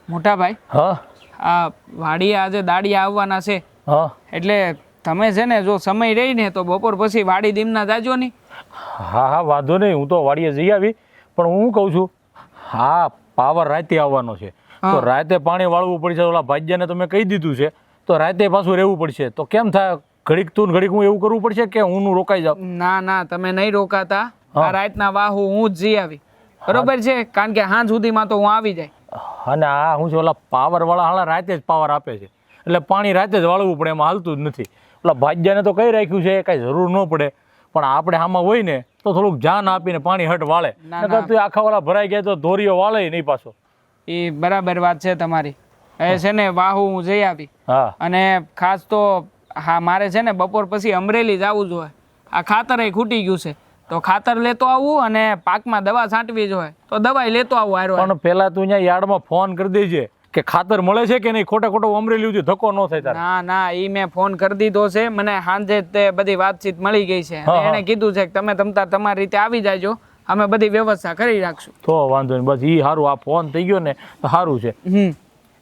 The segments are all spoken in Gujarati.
મોટા ભાઈ હા આ વાડીએ આજે દાડિયા આવવાના છે હા એટલે તમે છે ને જો સમય રહી ને તો બપોર પછી વાડી દીમના જાજો નહીં. હા હા વાંધો નહીં, હું તો વાડીએ જઈ આવી. પણ હું કહું છું, હા પાવર રાતે આવવાનો છે તો રાતે પાણી વાળવું પડશે. ઓલા ભાગ્યાને તો મેં કહી દીધું છે, તો રાતે પાછું રહેવું પડશે. તો કેમ થાય, ઘડીક તું ઘડીક હું એવું કરવું પડશે કે હું રોકાઈ જાઉં? ના ના તમે નહીં રોકાતા. આ રાતના વાહુ હું જ જઈ આવી, બરોબર છે? કારણ કે હાંજ સુધીમાં તો હું આવી જાય. અને આ હું છે, ઓલા પાવર વાળા હાલા રાતે જ પાવર આપે છે, એટલે પાણી રાતે જ વાળવું પડે, એમાં હાલતું જ નથી. ઓલા ભાગ્યાને તો કઈ રાખ્યું છે, કાંઈ જરૂર ન પડે. પણ આપણે આમાં હોય ને તો થોડુંક જાન આપીને પાણી હટ વાળે. નકર તો આખા વાળા ભરાઈ ગયા તો ધોરીઓ વાળે નહીં પાછો. એ બરાબર વાત છે તમારી. એ છે ને વાહુ હું જઈ આવી. હા અને ખાસ તો હા મારે છે ને બપોર પછી અમરેલી જવું જોઈએ. આ ખાતર એ ખૂટી ગયું છે તો ખાતર લેતો આવવું અને પાકમાં દવા છાંટવી જોઈએ તો દવા લેતો આવું હારો. પણ પેલા તું અહીંયા યાર્ડમાં ફોન કરી દેજે કે ખાતર મળે છે કે નહીં. ખોટે ખોટો અમરેલી સુધી ધક્કો ન થાય તારે. ના ના ઈ મેં ફોન કરી દીધો છે. મને સાંજે તે બધી વાતચીત મળી ગઈ છે. એને કીધું છે કે તમે તમારી રીતે આવી જાજો, અમે બધી વ્યવસ્થા કરી રાખશું. તો વાંધો નહીં, બસ ઈ સારું. આ ફોન થઈ ગયો ને તો સારું છે.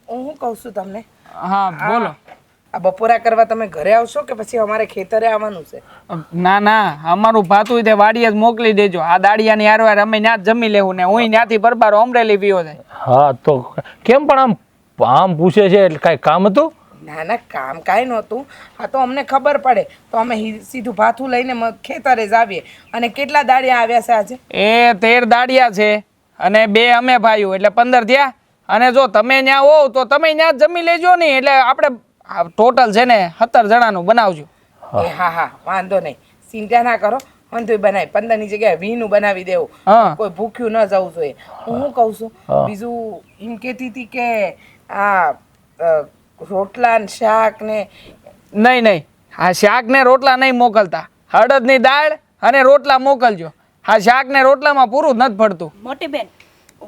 હું કહું છું તમને, હા બોલો. આ બપોરા કરવા તમે ઘરે આવશો કે પછી અમારે ખેતરે આવવાનું છે? ના ના અમારું ભાતું તે વાડીએ જ મોકલી દેજો. આ દાડિયાની હારવાર અમે ત્યાં જ જમી લેવું ને હું ત્યાંથી બરબારો અમરેલી વિયો જાય. હા તો કેમ પણ આમ પૂછે છે, એટલે કાંઈ કામ હતું? ના ના કામ કાંઈ નહોતું. હા તો અમને ખબર પડે તો અમે સીધું ભાથું લઈને ખેતરે જ આવીએ. અને કેટલા દાડિયા આવ્યા છે આજે? એ 13 દાડિયા છે અને 2 અમે ભાઈઓ એટલે 15 થયા. અને જો તમે ત્યાં હોવ તો તમે ત્યાં જ જમી લેજો નહીં, એટલે આપણે ટોટલ છે ને 17 જણાનું બનાવજો. એ હા હા વાંધો નહીં, ચિંતા ના કરો. વાંધો બનાવી 15 ની જગ્યાએ 20 નું બનાવી દેવું. કોઈ ભૂખ્યું ન જવું જોઈએ. હું કહું છું બીજું એમ કહેતી હતી કે આ રોટલા ને શાક ને નહીં આ શાક ને રોટલા નહીં મોકલતા. હળદની દાળ અને રોટલા મોકલજો. હા શાક ને રોટલામાં પૂરું નથી પડતું. મોટી બેન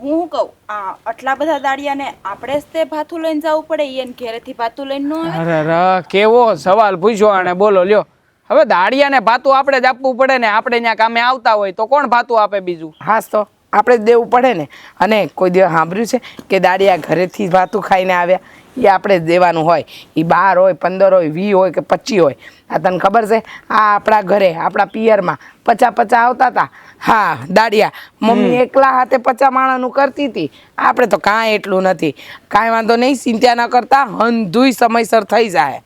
હું કહું, આ આટલા બધા દાડિયાને આપણે જ તે ભાથું લઈને જવું પડે? એને ઘેરેથી ભાથું લઈને ન આવે? અરે કેવો સવાલ પૂછ્યો આને. બોલો લ્યો. હવે દાડિયાને ભાતું આપણે જ આપવું પડે ને. આપણે ત્યાં કામે આવતા હોય તો કોણ ભાતું આપે બીજું? હાસ તો આપણે જ દેવું પડે ને. અને કોઈ દિવસ સાંભળ્યું છે કે દાડિયા ઘરેથી ભાતું ખાઈને આવ્યા? એ આપણે જ દેવાનું હોય. એ 12 હોય, 15 હોય, 20 હોય કે 25 હોય. આ તને ખબર છે, આ આપણા ઘરે આપણા પિયરમાં 50 આવતા હતા. હા દાડિયા મમ્મી એકલા હાથે 50 માણાનું કરતી હતી. આપણે તો કાંઈ એટલું નથી. કાંઈ વાંધો નહીં, ચિંતા ન કરતા. હંધુય સમયસર થઈ જાય.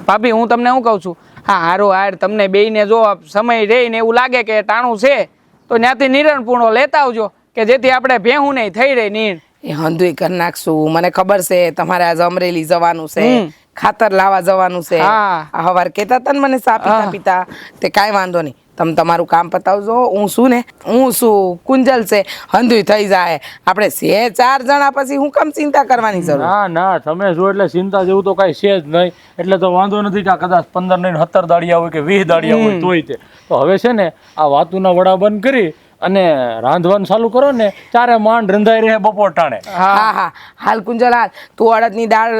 ભાભી હું તમને શું કહું છું, હા હારો હાર તમને બેયને જો સમય રહીને એવું લાગે કે ટાણું છે તો ત્યાંથી નિરણપૂર્ણો લેતા આવજો કે જેથી આપણે ભેહું નહીં થઈ રહી નીણ. એ હંધુય કરી નાખશું. મને ખબર છે તમારે આજે અમરેલી જવાનું છે, ખાતર લાવવા જવાનું છે. આ હવાર કહેતા હતા ને મને સા પીતા તે કાંઈ વાંધો નહીં. તમે તમારું કામ પતાવજો. હું શું કુંજલ છે, હંધુય થઈ જાય. આપણે છે 4 જણા, પછી હું કેમ ચિંતા કરવાની જરૂર? ના ના તમે જો એટલે ચિંતા જેવું તો કાંઈ છે જ નહીં. એટલે તો વાંધો નથી કે કદાચ 15 નહીં 17 દાડિયા હોય કે 20 દાડિયા હોય તોય તે. તો હવે છે ને આ વાતુના વડા બંધ કરી અને રાંધવાનું ચાલુ કરો ને, 4 માંડ રંધાઈ રહે બપોર ટાણે. હા હાલ કુંજલ હાલ તું અડદની દાળ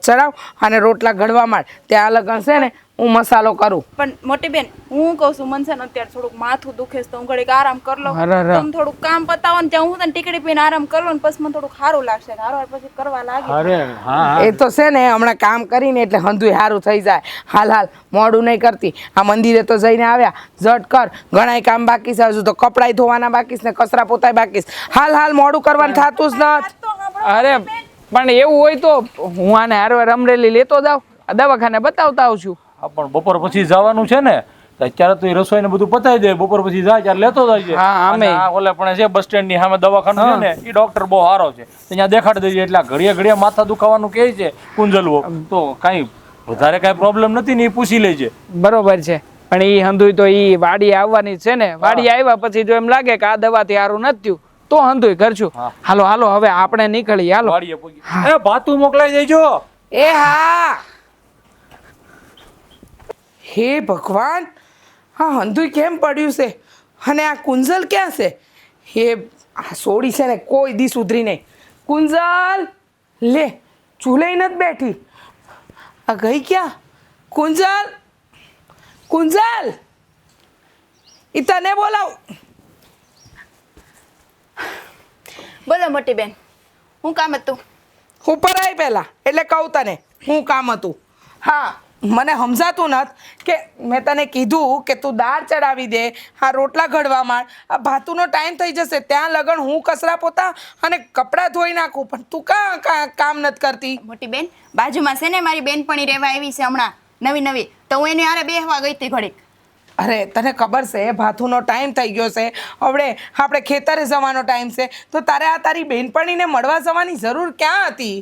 ચડાવ અને રોટલા ઘડવા માંડ. ત્યાં અલગ હશે ને હું મસાલો કરું. પણ મોટી બેન હું કહું છું, મનસે અત્યારે થોડુંક માથું દુખે છે તો હું ઘડીક આરામ કરી લઉં. તમે થોડુંક કામ પતાવો ને ત્યાં હું તને ટીકડી પીને આરામ કરી લઉં ને પછી મને થોડુંક સારું લાગશે. હારો પછી કરવા લાગે. અરે હા એ તો છે ને હમણાં કામ કરીને એટલે હંધુય સારું થઈ જાય. હાલ મોડું નહીં કરતી. આ મંદિરે તો જઈને આવ્યા, ઝટ કર. ઘણાય કામ બાકી છે, હજુ તો કપડાય ધોવાના બાકી છે ને કચરા પોતાય બાકી છે. હાલ મોડું કરવાનું થતું જ નથી. અરે પણ એવું હોય તો હું આને હારવાર અમરેલી લેતો જાઉં, દવાખાને બતાવતા આવું છું. પણ બપોર પછી જવાનું છે ને, અત્યારે તો એ રસોઈ ને બધું પતાવી દે. બપોર પછી જાય ત્યારે લેતો જાય. હા ઓલે પણ છે બસ સ્ટેન્ડ ની સામે દવાખાનું છે ને, એ ડોક્ટર બહુ સારો છે, ત્યાં દેખાડી દેજે. એટલે ઘડીએ માથા દુખાવાનું કહે છે કુંજલવો, તો કાંઈ વધારે કાંઈ પ્રોબ્લેમ નથી ને, એ પૂછી લેજે. બરોબર છે. પણ એ હંધુય તો એ વાડી આવવાની છે ને, વાડી આવ્યા પછી જો એમ લાગે કે આ દવાથી સારું નથી થયું તો હંધુય કરશું. હાલો હવે આપણે નીકળી. હાલો વાડીએ પહોંચી. ભાતું મોકલાઈ દેજો. એ હા. હે ભગવાન, હા હંધુય કેમ પડ્યું છે? અને આ કુંજલ ક્યાં છે? હે આ સોડી છે ને કોઈ દી સુધરી નહીં. કુંજલ લે ચૂલે નથી બેઠી. આ ગઈ ક્યાં? કુંજલ ઈ તને બોલાવ. બોલો મોટી બેન, હું કામ હતું? ઉપર આવી પહેલાં એટલે કહું તને શું કામ હતું. હા મને સમજાતું નથી કે મેં તને કીધું કે તું દાળ ચડાવી દે, આ રોટલા ઘડવા માંડ, આ ભાતુનો ટાઈમ થઈ જશે, ત્યાં લગન હું કચરા પોતા અને કપડાં ધોઈ નાખું, પણ તું કામ નથી કરતી. મોટી બેન બાજુમાં છે ને મારી બેનપણી રહેવા આવી છે હમણાં નવી, તો હું એની હારે બેહવા ગઈ હતી ઘડીક. અરે તને ખબર છે ભાથુનો ટાઈમ થઈ ગયો છે, હવે આપણે ખેતરે જવાનો ટાઈમ છે, તો તારે આ તારી બેનપણીને મળવા જવાની જરૂર ક્યાં હતી?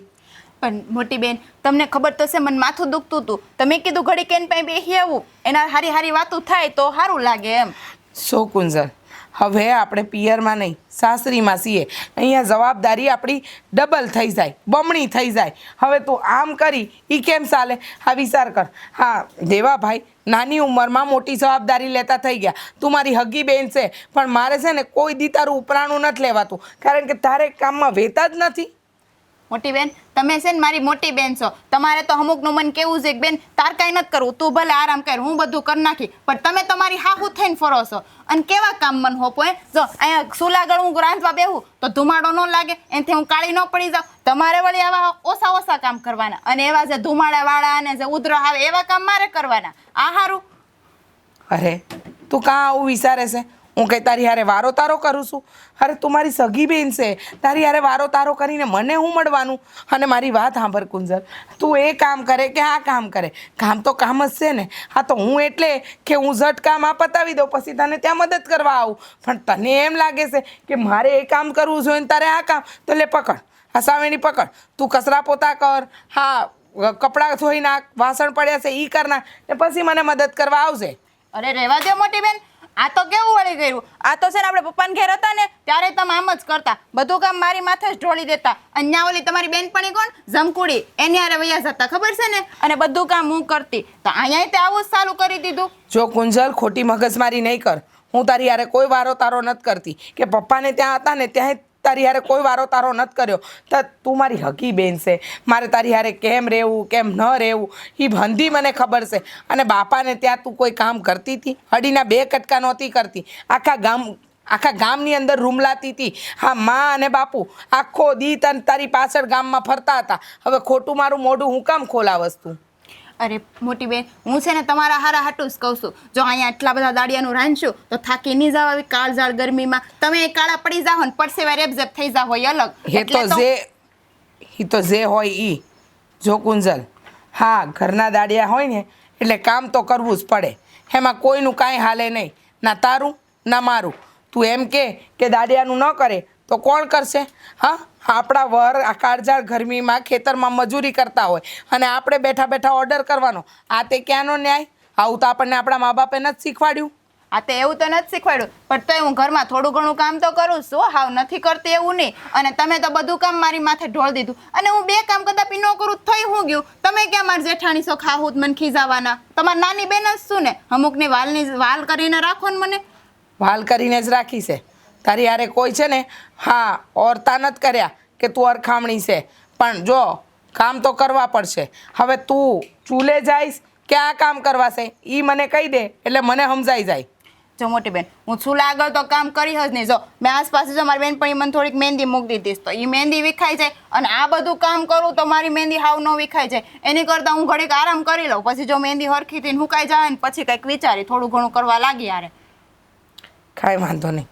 પણ મોટી બેન તમને ખબર તો છે મને માથું દુખતું હતું, તો મેં કીધું ઘડીક એને પાસે બેસી આવું, એના હારી વાતો થાય તો સારું લાગે એમ. સો કુંજલ, હવે આપણે પિયરમાં નહીં સાસરીમાં છીએ, અહીંયા જવાબદારી આપણી ડબલ થઈ જાય, બમણી થઈ જાય. હવે તું આમ કરી એ કેમ ચાલે? હા વિચાર કર. હા દેવાભાઈ નાની ઉંમરમાં મોટી જવાબદારી લેતા થઈ ગયા, તું મારી હગી બેન છે, પણ મારે છે ને કોઈ દી તારું ઉપરાણું નથી લેવાતું, કારણ કે તારે કામમાં વેતા જ નથી. મોટી બેન તમે છે ને મારી મોટી બેન છો, તમારે તો અમુકનું મન કેવું છે કે બેન તાર કાંઈ નથી કરવું, તું ભલે આરામ કર, હું બધું કરી નાખી, પણ તમે તમારી હાહુ થઈને ફરો છો અને કેવા કામ મન હોપો હે. જો અહીંયા સુલાગળ હું રાંધવા બેહું તો ધુમાડો ન લાગે, એનાથી હું કાળી ન પડી જાઉં. તમારે વળી આવા ઓછા કામ કરવાના, અને એવા જે ધુમાડા વાળા અને જે ઉધરો આવે એવા કામ મારે કરવાના. આ હારું. અરે તું કાં આવું વિચારે છે? હું કંઈ તારી હારે વારો તારો કરું છું? અરે તું મારી સગી બેન છે, તારી હારે વારો તારો કરીને મને હું મળવાનું? અને મારી વાત સાંભળ કુંજલ, તું એ કામ કરે કે આ કામ કરે, કામ તો કામ જ છે ને. હા તો હું એટલે કે હું ઝટ કામ આ પતાવી દઉં પછી તને ત્યાં મદદ કરવા આવું, પણ તને એમ લાગે છે કે મારે એ કામ કરવું જોઈએ ને તારે આ કામ, તો લે પકડ આ સાવેણી પકડ, તું કચરા પોતા કર, હા કપડાં ધોઈ નાખ, વાસણ પડ્યા છે એ કર નાખ, ને પછી મને મદદ કરવા આવશે. અરે રહેવા દો મોટી બેન, આ તો કેવું વળી ગયું. આ તો છે ને આપણે પપ્પાને ઘેર હતા ને ત્યારે તમે આમ જ કરતા, બધું કામ મારી માથે જ ઢોળી દેતા. અહીંયા ઓલી તમારી બેનપણી કોણ જમકુડી, એની હારે વૈયા જતા ખબર છે ને, અને બધું કામ હું કરતી. તો અહીંયા તે આવું જ ચાલુ કરી દીધું. જો કુંજલ ખોટી મગજમારી નહીં કર, હું તારી હારે કોઈ વારો તારો નથી કરતી, કે પપ્પાને ત્યાં હતા ને ત્યાં તારી હારે કોઈ વારો તારો નથી કર્યો. તો તું મારી હકી બેન છે, મારે તારી હારે કેમ રહેવું કેમ ન રહેવું એ ભંધી મને ખબર છે. અને બાપાને ત્યાં તું કોઈ કામ કરતી હતી? હડીના 2 કટકા નહોતી કરતી, આખા ગામની અંદર રૂમલાતી હતી. હા માં અને બાપુ આખો દી તારી પાછળ ગામમાં ફરતા હતા. હવે ખોટું મારું મોઢું હું કામ ખોલાવસ તું? અરે મોટી બેન હું છે ને તમારા હારા હાટું જ કહું છું, જો અહીંયા આટલા બધા દાડિયાનું રાંધશું તો થાકી નહીં જાવ આવી કાળઝાળ ગરમીમાં. તમે કાળા પડી જાઓ ને પરસેવા રેબઝેબ થઈ જાવ હોય અલગ. એ તો જે હોય ઈ. જો કુંજલ, હા ઘરના દાડિયા હોય ને એટલે કામ તો કરવું જ પડે, એમાં કોઈનું કાંઈ હાલે નહીં, ના તારું ના મારું. તું એમ કે દાડિયાનું ન કરે તો કોણ કરશે? હા આપણા વર આ કાળઝાળ ગરમીમાં ખેતરમાં મજૂરી કરતા હોય અને આપણે બેઠા બેઠા ઓર્ડર કરવાનો, આ તે ક્યાંનો ન્યાય? આવું તો આપણને આપણા મા બાપે નથી શીખવાડ્યું. આ તો એવું તો નથી શીખવાડ્યું, પણ તોય હું ઘરમાં થોડું ઘણું કામ તો કરું છું, હાવ નથી કરતી એવું નહીં. અને તમે તો બધું કામ મારી માથે ઢોળ દીધું, અને હું 2 કામ કદાપી ન કરું થઈ હું ગયું. તમે ક્યાં મારી જેઠાણી છો ખાવું મને ખીજાવાના? તમારી નાની બેન જ શું ને, અમુકની વાલ કરીને રાખો ને મને. વાલ કરીને જ રાખી છે તારી હારે કોઈ છે ને, હા ઓરતા નથી કર્યા કે તું અરખામણી છે, પણ જો કામ તો કરવા પડશે. હવે તું ચૂલે જઈશ કે આ કામ કરવા છે એ મને કહી દે એટલે મને સમજાઈ જાય. જો મોટી બેન હું ચૂલા આગળ તો કામ કરી જ નહીં. જો મેં આસપાસ જો મારી બેનપણી મને થોડીક મહેંદી મૂકી દીધી તો એ મહેંદી વિખાઈ જાય, અને આ બધું કામ કરું તો મારી મહેંદી હાવ ન વિખાઈ જાય. એની કરતાં હું ઘડીક આરામ કરી લઉં, પછી જો મહેંદી હરખી થઈને હુકાઈ જાય ને પછી કંઈક વિચારી થોડું ઘણું કરવા લાગી. યારે કાંઈ વાંધો નહીં,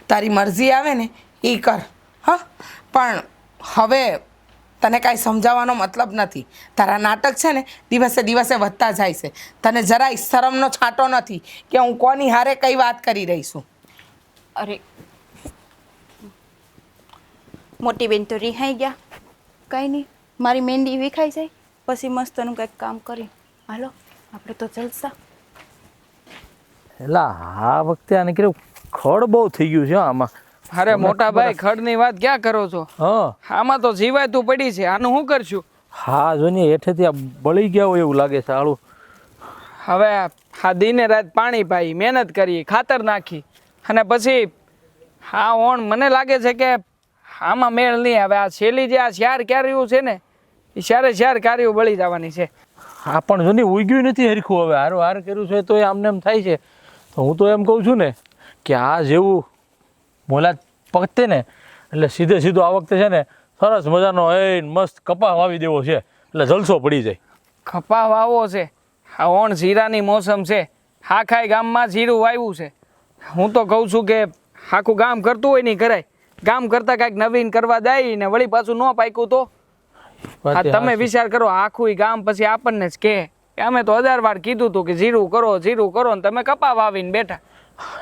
તારી મરજી આવે ને એ કર. હા પણ હવે તને કાંઈ સમજાવવાનો મતલબ નથી. તારા નાટક છે ને દિવસે દિવસે વધતા જાય છે. તને જરાય શરમનો છાંટો નથી કે હું કોની હારે કઈ વાત કરી રહી છું. અરે મોટી બેન તો રિહાઈ ગયા, કંઈ નહીં મારી મહેંદી વિખાઈ જાય પછી મસ્તનું કંઈક કામ કરી. હાલો આપણે તો જલસા. એલા આ વખતે આને કેવું ખડ બહુ થઈ ગયું છે આમાં. અરે મોટા ભાઈ ખડની વાત ક્યાં કરો છો? આમાં તો જીવાતું પડી છે, આનું શું કરશું? હા જોને હેઠેથી આ બળી ગયા હોય એવું લાગે છે આળું. હવે આ દિને રાત પાણી પાઈ, મહેનત કરી, ખાતર નાખી, અને પછી હા ઓણ મને લાગે છે કે આમાં મેળ નહીં. હવે આ છેલ્લી જે આ શાર કાર્યું છે ને એ શાર કાર્યું બળી જવાની છે. હા પણ જોને ઉગ્યું નથી હરખું. હવે હારું હાર કર્યું છે તો આમને એમ થાય છે. તો હું તો એમ કહું છું ને કે આ જેવું મોલા પકતે ને એટલે સીધું આ વખતે છે ને સરસ મજાનો એ મસ્ત કપા વાવી દેવો છે એટલે જલસો પડી જાય. કપા વાવો છે, આ ઓણ જીરાની મોસમ છે, આખાય ગામમાં જીરું વાવ્યું છે. હું તો કહું છું કે આખું ગામ કરતું હોય નહીં કરાય, ગામ કરતાં કાંઈક નવીન કરવા જાય ને વળી પાછું ન પાક્યું તો આ તમે વિચાર કરો, આખું ઈ ગામ પછી આપણને જ કહે કે અમે તો 1000 વાર કીધું હતું કે જીરું કરો ને તમે કપા વાવીને બેઠા.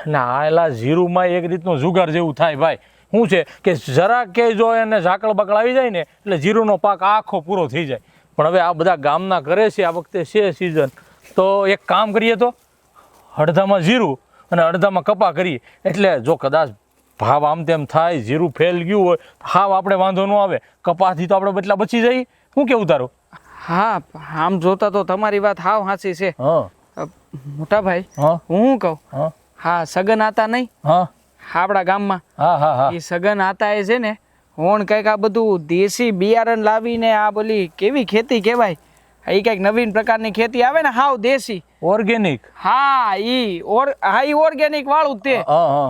ના એલા જીરુમાં એક રીતનું જુગાર જેવું થાય ભાઈ. શું છે કે જરા કે જો એને ઝાકળ બકળ આવી જાય ને એટલે જીરુનો પાક આખો પૂરો થઈ જાય. પણ હવે આ બધા ગામના કરે છે, આ વખતે છે સિઝન, તો એક કામ કરીએ તો અડધામાં જીરું અને અડધામાં કપા કરીએ એટલે જો કદાચ ભાવ આમ તેમ થાય, જીરું ફેલ ગયું હોય હાવ આપણે વાંધો ન આવે, કપાથી તો આપણે બટલા બચી જઈએ. શું કેવું તારું? હા, આમ જોતા તો તમારી વાત હાવ સાચી છે. હા મોટા ભાઈ, હા હું શું કહું, હા હા સગન આતા નહીં હા આપણા ગામમાં, હા હા હા એ સગન આતા એ છે ને હોણ કંઈક આ બધું દેશી બિયારણ લાવીને આ બોલી કેવી ખેતી કહેવાય, એ કંઈક નવીન પ્રકારની ખેતી આવે ને હાવ દેશી ઓર્ગેનિક. હા ઈ ઓર્ગેનિક વાળું જ તે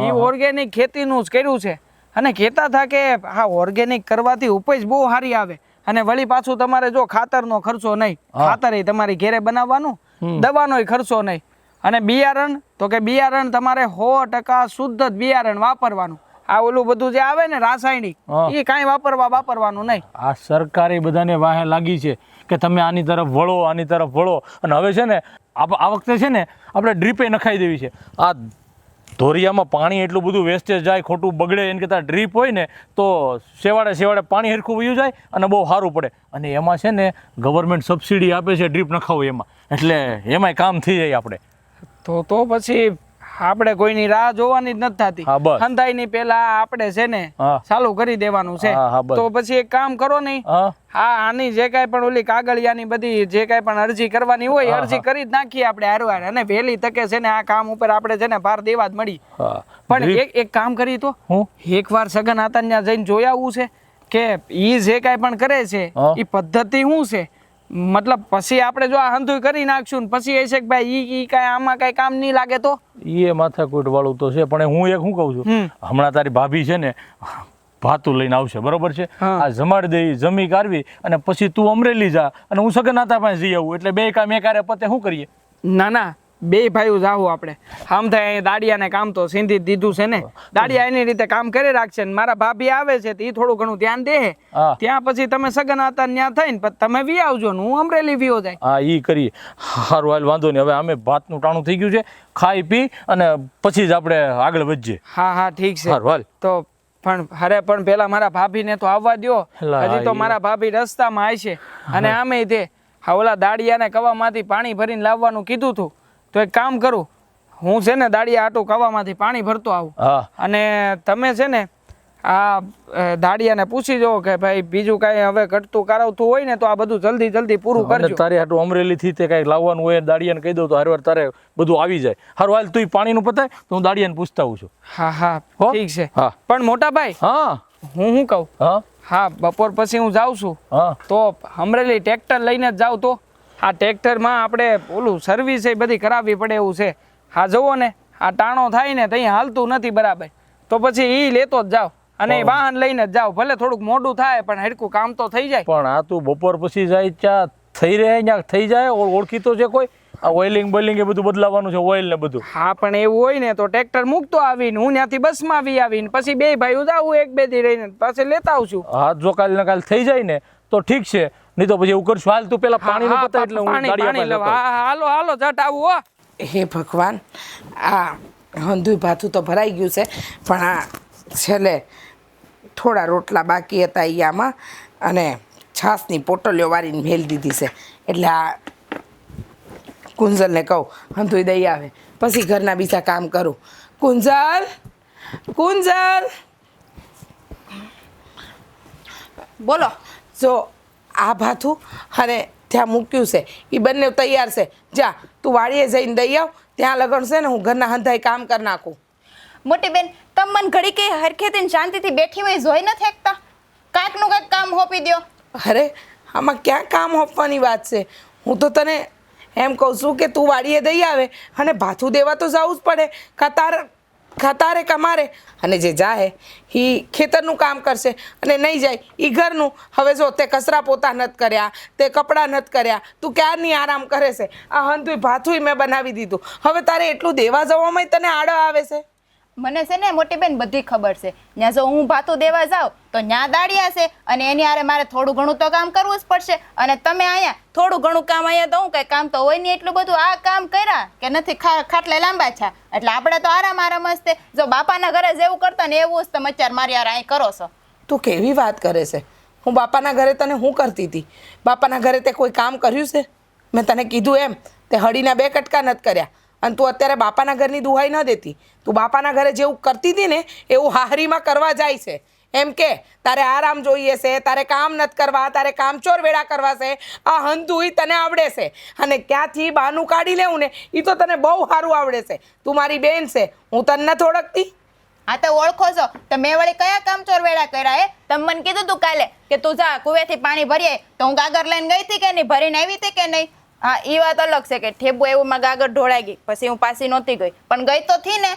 ઈ ઓર્ગેનિક ખેતીનું જ કર્યું છે. અને કહેતા હતા કે હા ઓર્ગેનિક કરવાથી ઉપજ બહુ સારી આવે અને વળી પાછું તમારે જો ખાતરનો ખર્ચો નહીં, ખાતર એ તમારી ઘેરે બનાવવાનું, દવાનોય ખર્ચો નહીં. અને બિયારણ તો કે બિયારણ તમારે 100% શુદ્ધ જ બિયારણ વાપરવાનું. આ ઓલું બધું જે આવે ને રાસાયણિક એ કાંઈ વાપરવાનું નહીં. આ સરકારે બધાને વાહે લાગી છે કે તમે આની તરફ વળો, આની તરફ વળો. અને હવે છે ને આ વખતે છે ને આપણે ડ્રીપે નખાઈ દેવી છે. આ ધોરિયામાં પાણી એટલું બધું વેસ્ટેજ જાય, ખોટું બગડે, એની કરતાં ડ્રીપ હોય ને તો સેવાડે પાણી હરખું વયું જાય અને બહુ સારું પડે. અને એમાં છે ને ગવર્મેન્ટ સબસિડી આપે છે ડ્રીપ નખાવું એમાં, એટલે એમાંય કામ થઈ જાય આપણે. તો પછી આપણે કોઈની રાહ જોવાની જ નથી થતી. હા, બસ. હંધાઈની પહેલા આપણે છે ને હા. ચાલુ કરી દેવાનું છે. હા, બસ. તો પછી એક કામ કરો નહીં, હા હા આની જે કાંઈ પણ ઓલી કાગળિયાની બધી જે કાંઈ પણ અરજી કરવાની હોય અરજી કરી જ નાખીએ આપણે હારવાર. અને વહેલી તકે છે ને આ કામ ઉપર આપણે છે ને ભાર દેવા જ મળી. હા પણ એક કામ કરી તો હું એકવાર સગન આતાને ત્યાં જઈને જોઈ આવવું છે કે ઈ જે કાંઈ પણ કરે છે હા. એ પદ્ધતિ શું છે. મતલબ પછી આપણે જો આ હંધુય કરી નાખશું ને પછી એ છે કે ભાઈ ઈ કાંઈ આમાં કાંઈ કામ નહીં લાગે તો એ માથાકૂટ વાળું તો છે. પણ હું કહું છું, હમણાં તારી ભાભી છે ને ભાતું લઈને આવશે, બરોબર છે, આ જમાડી દઈ, જમી કાઢવી અને પછી તું અમરેલી જા અને હું સગનાતા પાસે જઈ આવું, એટલે બે કામ એકારે પતે શું કરીએ? ના બે ભાઈઓ જાવું આપણે. આમ થાય દાડિયાને કામ તો સિંધી દીધું છે ને, દાડિયા એની રીતે કામ કરી રાખશે ને મારા ભાભી આવે છે તો એ થોડું ઘણું ધ્યાન દે. ત્યાં પછી તમે સગન આતા ત્યાં થઈને તમે વી આવજો ને હું અમરેલી વીઓ જાય. હા ઈ કરીએ. સારું હાલ, વાંધો નહીં. હવે અમે ભાતનું ટાણું થઈ ગયું છે, ખાઈ પી અને પછી જ આપણે આગળ વધીએ. હા ઠીક છે. સારું હાલ. તો પણ પેલા મારા ભાભીને તો આવવા દ્યો. હજી તો મારા ભાભી રસ્તામાં આવશે. અને આમે તે ઓલા દાડિયાને કવામાંથી પાણી ભરીને લાવવાનું કીધું હતું. તો એક કામ કરું, હું છે ને દાડિયા આટું કવામાંથી પાણી ભરતો આવું. અને તમે છે ને આ દાડિયાને પૂછી જો કે ભાઈ બીજું કાંઈ હવે ઘટતું કરાવતું હોય ને તો આ બધું જલ્દી પૂરું કરજો. તારે હાટું અમરેલીથી તે કાંઈ લાવવાનું હોય દાડિયાને કહી દઉં તો હરવાર તારે બધું આવી જાય. હારું હાલ, તું પાણીનું પતાય તો હું દાડિયાને પૂછતા આવું છું. હા ઠીક છે. પણ મોટા ભાઈ, હા હું શું કહું, હા બપોર પછી હું જાઉં છું તો અમરેલી ટ્રેક્ટર લઈને જ જાઉં તો આ ટ્રેક્ટરમાં આપણે ઓલું સર્વિસ એ બધી કરાવવી પડે એવું છે. હા જુઓ ને આ ટાણો થાય ને ત્યાં હાલતું નથી બરાબર, તો પછી એ લેતો જ જાવ અને વાહન લઈને જ જાવ. ભલે થોડુંક મોડું થાય પણ હરખું કામ તો થઈ જાય. પણ આ તું બપોર પછી જાય ત્યાં થઈ રહે, ત્યાં થઈ જાય, ઓળખીતો છે કોઈ? આ ઓઇલિંગ બોઇલિંગ એ બધું બદલાવાનું છે, ઓઇલ ને બધું. હા પણ એવું હોય ને તો ટ્રેક્ટર મૂકતો આવીને હું ત્યાંથી બસમાં આવી આવીને પછી બે ભાઈ જાવું, એક બે દી રહીને પાછે લેતા આવશું. હા જો કાલ ને કાલ થઈ જાય ને તો ઠીક છે, નહીં તો પછી એવું કરશું. હાલ તું પેલા પાણીનું પતાય એટલે હું ગાડી લેવા. હાલો જટ આવું હો. હે ભગવાન, આ હંધુય ભાથું તો ભરાઈ ગયું છે પણ આ છેલ્લે થોડા રોટલા બાકી હતા આમાં અને છાસની પોટલીઓ વાળીને મેલ દીધી છે. એટલે આ કુંજલને કહું હંધુય દઈ આવે પછી ઘરના બીજા કામ કરું. કુંજલ બોલો. જો આ ભાથું અને ત્યાં મૂક્યું છે એ બંને તૈયાર છે. જા તું વાડીએ જઈને દઈ આવ, ત્યાં લગન છે ને હું ઘરના હંધાઈ કામ કરી નાખું. મોટી બેન, તમે મને ઘડી કે હરખેથી શાંતિથી બેઠી હોય જોઈ નથી શકતા? કાંઈકનું કાંઈક કામ હોપી દો. અરે આમાં ક્યાં કામ હોપવાની વાત છે? હું તો તને એમ કહું છું કે તું વાડીએ દઈ આવે અને ભાથું દેવા તો જવું જ પડે. કા તાર તારે કમારે અને જે જાય એ ખેતરનું કામ કરશે અને નહીં જાય એ ઘરનું. હવે જો તે કચરા પોતા નથી કર્યા, તે કપડાં નથી કર્યા, તું ક્યારની આરામ કરે છે. આ હંધુય ભાથુય મેં બનાવી દીધું. હવે તારે એટલું દેવા જવામાં તને આડો આવે છે. મને છે ને મોટી બેન બધી ખબર છે. ત્યાં જો હું ભાતું દેવા જાઉં તો ત્યાં દાડિયા છે અને એની હારે મારે થોડું ઘણું તો કામ કરવું જ પડશે. અને તમે અહીંયા થોડું ઘણું કામ, અહીંયા તો હું કઈ કામ તો હોય નહીં એટલું બધું. આ કામ કર્યા કે નથી, ખાટલે લાંબા છે એટલે આપણે તો આરામ જ તે. જો બાપાના ઘરે જેવું કરતા ને એવું જ તમે અત્યારે મારી યાર અહીં કરો છો. તું કેવી વાત કરે છે? હું બાપાના ઘરે તને હું કરતી હતી? બાપાના ઘરે તે કોઈ કામ કર્યું છે? મેં તને કીધું એમ તે હળીના 2 કટકા નથી કર્યા અને તું અત્યારે બાપાના ઘરની દુહાઈ ન દેતી. તું બાપાના ઘરે જેવું કરતી હતી ને એવું હાહરીમાં કરવા જાય છે. એમ કે તારે આરામ જોઈએ છે, તારે કામ નથી કરવા, તારે કામચોર વેળા કરવા છે. આ હંધુય તને આવડે છે અને ક્યાંથી બહાનું કાઢી લેવું ને એ તો તને બહુ સારું આવડે છે. તું મારી બેન છે, હું તને નથી ઓળખતી. હા તો ઓળખો છો તો મેં વળી કયા કામચોર વેળા કર્યા? એ તમે મને કીધું તું કાલે કે તું જા કુવેથી પાણી ભરીએ, તો હું ગાગર લઈને ગઈ હતી કે નહીં, ભરીને આવી હતી કે નહીં? હા એ વાત અલગ છે કે ઠેબુ એવું માં ગાગર ઢોળાઈ ગઈ, પછી હું પાછી નહોતી ગઈ, પણ ગઈ તો થી ને.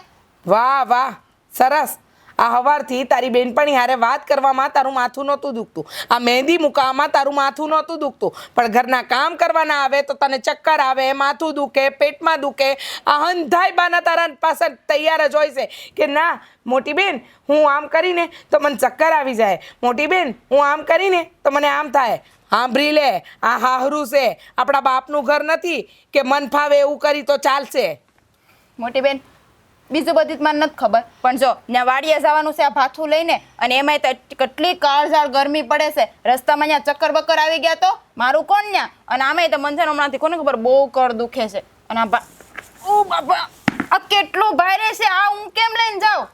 વાહ વાહ, સરસ. આ હવારથી તારી બેનપણી હારે વાત કરવામાં તારું માથું નહોતું દુખતું, આ મહેંદી મૂકવામાં તારું માથું નહોતું દુખતું, પણ ઘરના કામ કરવાના આવે તો તને ચક્કર આવે, માથું દુખે, પેટમાં દુખે. આ હંધાઈ બાના તારા પાસે તૈયાર જ હોય છે કે ના મોટી બેન હું આમ કરીને તો મને ચક્કર આવી જાય, મોટી બેન હું આમ કરીને તો મને આમ થાય. સાંભળી લે, આ હાહરું છે, આપણા બાપનું ઘર નથી કે મન ફાવે એવું કરી તો ચાલશે. મોટી બેન બીજું બધું મને નથી ખબર, પણ જો ત્યાં વાડીએ જવાનું છે આ ભાથું લઈને, અને એમાંય તો કેટલી કાળઝાળ ગરમી પડે છે. રસ્તામાં ત્યાં ચક્કર બક્કર આવી ગયા તો મારું કોણ ત્યાં? અને આમાંય તો મંજાનો હમણાંથી કોને ખબર બહુ કળ દુખે છે. અને આ ઓ બાપા આ કેટલું ભારે છે, આ હું કેમ લઈને જાઉં?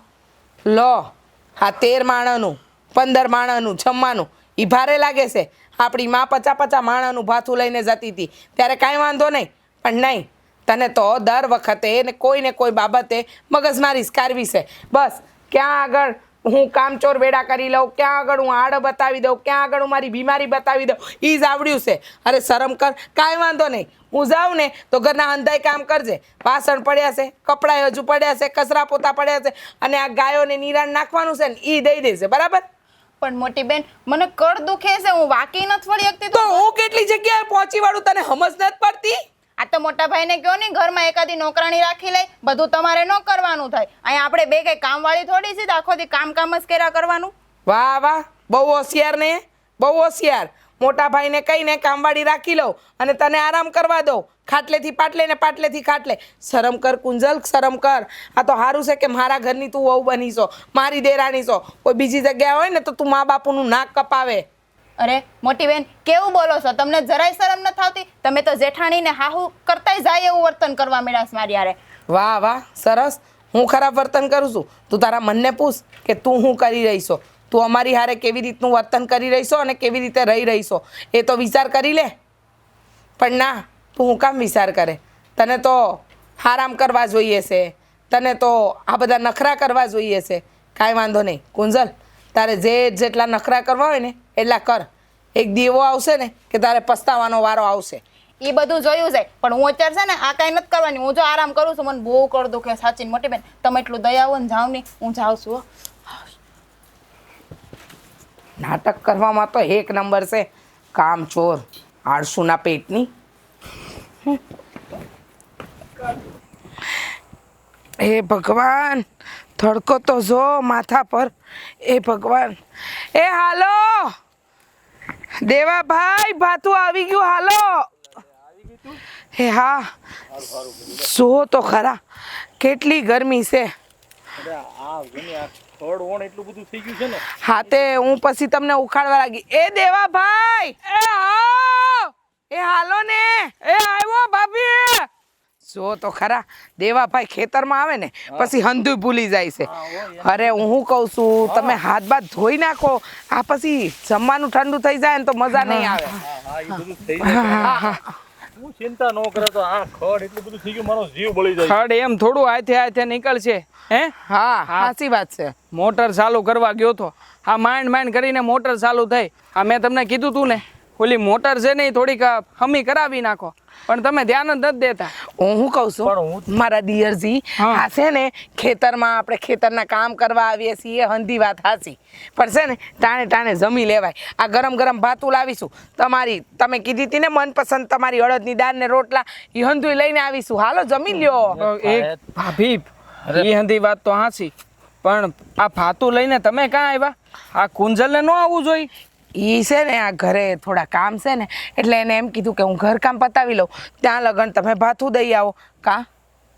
લો આ 13 માણસનું 15 માણસનું જમવાનું એ ભારે લાગે છે. આપણી માં 50 માણસનું ભાથું લઈને જતી હતી ત્યારે કાંઈ વાંધો નહીં, પણ નહીં, તને તો દર વખતે ને કોઈ બાબતે મગજમારી કરવી છે. બસ ક્યાં આગળ હું કામચોર વેડા કરી લઉં, ક્યાં આગળ હું આડ બતાવી દઉં, ક્યાં આગળ હું મારી બીમારી બતાવી દઉં, એ જ આવડ્યું છે. અરે શરમ કર. કાંઈ વાંધો નહીં, હું જાઉં ને તો ઘરના હંધાઈ કામ કરજે. વાસણ પડ્યા છે, કપડાં હજુ પડ્યા છે, કચરા પોતા પડ્યા છે, અને આ ગાયોને નિરાણ નાખવાનું છે ને એ દઈ દેશે, બરાબર? પણ મોટી બેન મને કળ દુખે છે, હું વાકી નથી વળી શકતી. તો હું કેટલી જગ્યાએ પહોંચી વાળું તને સમજ નથી પડતી? આ તો મોટા ભાઈને કહો ને ઘરમાં એકાદી નોકરાણી રાખી લે, બધું તમારે ન કરવાનું થાય. અહીંયા આપણે બે કઈ કામવાળી થોડી છે, આખો દી કામ જ કર્યા કરવાનું. વાહ વાહ, બહુ હોશિયાર ને, બહુ હોશિયાર. મોટા ભાઈને કહીને કામવાળી રાખી લઉં અને તને આરામ કરવા દઉં, ખાટલેથી પાટલે ને પાટલેથી ખાટલે. શરમ કર કુંજલ, શરમ કર. આ તો સારું છે કે મારા ઘરની તું વહુ બની છો, મારી દેરાણી છો. કોઈ બીજી જગ્યાએ હોય ને તો તું મા બાપુનું નાક કપાવે. અરે મોટી બેન કેવું બોલો છો? તમને જરાય શરમ ન થાવતી? તમે તો જેઠાણીને હાહુ કરતાય જાય એવું વર્તન કરવા મળ્યા છો મારી હારે. વાહ વાહ, સરસ. હું ખરાબ વર્તન કરું છું? તું તારા મનને પૂછ કે તું શું કરી રહી છો, તું અમારી હારે કેવી રીતનું વર્તન કરી રહી છો અને કેવી રીતે રહી રહી છો એ તો વિચાર કરી લે. પણ ના, તું હું કામ વિચાર કરે? તને તો આરામ કરવા જોઈએ છે, તને તો આ બધા નખરા કરવા જોઈએ છે. કાંઈ વાંધો નહીં કુંજલ, તારે જેટલા નખરા કરવા હોય ને એટલા કર. એક દીવો આવશે ને કે તારે પસ્તાવાનો વારો આવશે. એ બધું જોયું જાય, પણ હું અત્યારે છે ને આ કાંઈ નથી કરવાની. હું જો આરામ કરું છું, મને બહુ કળ દુખે. સાચી મોટી બેન તમે એટલું દયાવો ને જાવ નહીં, હું જાઉં છું. નાટક કરવામાં તો 1 નંબર છે. કામચોર આળસુના પેટની. એ ભગવાન, થડકો તો જો માથા પર. એ ભગવાન, એ હાલો દેવાભાઈ, ભાતું આવી ગયું, હાલો. એ હા, જો તો ખરા કેટલી ગરમી છે. હા તે હું પછી તમને ઉખાડવા લાગી. એ દેવાભાઈ, એ આવો, એ હાલો ને, એ આવ્યો ભાભી. જો તો ખરા દેવાભાઈ ખેતરમાં આવે ને પછી હંધુય ભૂલી જાય છે. અરે હું શું કહું છું, તમે હાથ બાથ ધોઈ નાખો, આ પછી જમવાનું ઠંડુ થઈ જાય ને તો મજા નહીં આવે. હું ચિંતા ન કરે તો આ ખડ એટલું બધું થઈ ગયું, મારો જીવ બળી જાય. ખડ એમ થોડું હાથે નીકળશે હે? હા સાચી વાત છે. મોટર ચાલુ કરવા ગયો તો આ માંડ કરીને મોટર ચાલુ થઈ. આ મેં તમને કીધું તું ને, ઓલી મોટર છે ને એ થોડીક હમી કરાવી નાખો. પણ તમે ધ્યાન જ નથી દેતા. હું કહું પણ છું મારા દિયરજી, હા. આ છે ને ખેતરમાં આપણે ખેતરના કામ કરવા આવીએ છીએ હંધી વાત હાચી, પણ છે ને ટાણે ટાણે જમી લેવાય. આ ગરમ ગરમ ભાતું લાવીશું તમારી, તમે કીધી હતી ને મનપસંદ તમારી અડદની દાળ ને રોટલા, એ હંધુય લઈને આવીશું. હાલો જમી લ્યો. એક ભાભી એ હંધી વાત તો હાચી, પણ આ ભાતું લઈને તમે ક્યાં આવ્યા? આ કુંજલને ન આવવું જોઈએ. ઈ છે ને આ ઘરે થોડા કામ છે ને એટલે એને એમ કીધું કે હું ઘરકામ પતાવી લઉં, ત્યાં લગન તમે ભાથું દઈ આવો. કા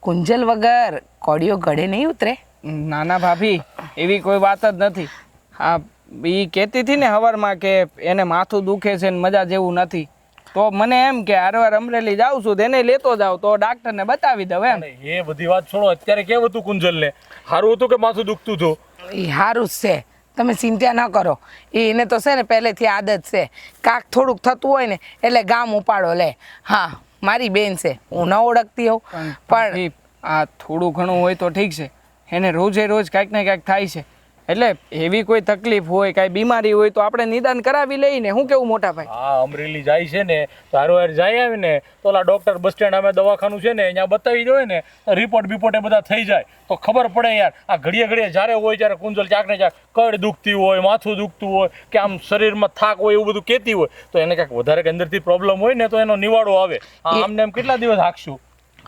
કુંજલ વગર કોડિયો ગળે નહીં ઉતરે. નાના ભાભી એવી કોઈ વાત જ નથી. હા એ કહેતી હતી ને હવારમાં કે એને માથું દુખે છે ને મજા જેવું નથી, તો મને એમ કે હારવાર અમરેલી જાઉં છું તેને લેતો જાવ તો ડાક્ટરને બતાવી દઉં એમ. એ બધી વાત છોડો, અત્યારે કેવું હતું કુંજલને? સારું હતું કે માથું દુખતું હતું? એ સારું જ છે, તમે ચિંતા ન કરો. એને તો છે ને પહેલેથી આદત છે, કાંક થોડુંક થતું હોય ને એટલે ગામ ઉપાડો લે. હા મારી બેન છે, હું ન ઓળખતી હોઉં પણ ભાભી, આ થોડું ઘણું હોય તો ઠીક છે, એને રોજે રોજ કાંઈક ને કાંઈક થાય છે, એટલે એવી કોઈ તકલીફ હોય કાંઈ બીમારી હોય તો આપણે નિદાન કરાવી લઈને. હું કેવું મોટા ભાઈ? હા અમરેલી જાય છે ને તો હારો જાય આવે ને તો ઓલા ડોક્ટર બસ સ્ટેન્ડ અમે દવાખાનું છે ને અહીંયા બતાવી દો ને, રિપોર્ટ બિપોર્ટ એ બધા થઈ જાય તો ખબર પડે યાર. આ ઘડીએ ઘડીએ જ્યારે હોય ત્યારે કુંજલ ચાક ને ચાક કડ દુખતી હોય, માથું દુખતું હોય કે આમ શરીરમાં થાક હોય એવું બધું કહેતી હોય તો એને કાંઈક વધારે કે અંદરથી પ્રોબ્લેમ હોય ને તો એનો નિવાડો આવે. આમને એમ કેટલા દિવસ હાંકશું?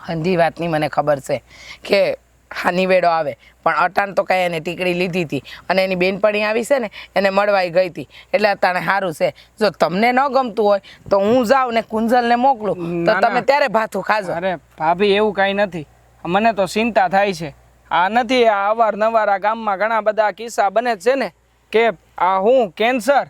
હંધી વાતની મને ખબર છે કે હા નિવેડો આવે, પણ અટાણ તો કાંઈ એને ટીકડી લીધી હતી અને એની બેનપણી આવી છે ને એને મળવાઈ ગઈ હતી એટલે અટાણે સારું છે. જો તમને ન ગમતું હોય તો હું જાઉં ને કુંજલને મોકલું તો ના, તમે ના. ત્યારે ભાથું ખાજો. અરે ભાભી એવું કાંઈ નથી, મને તો ચિંતા થાય છે. આ નથી આ અવારનવાર આ ગામમાં ઘણા બધા કિસ્સા બને જ છે ને કે આ હું કેન્સર,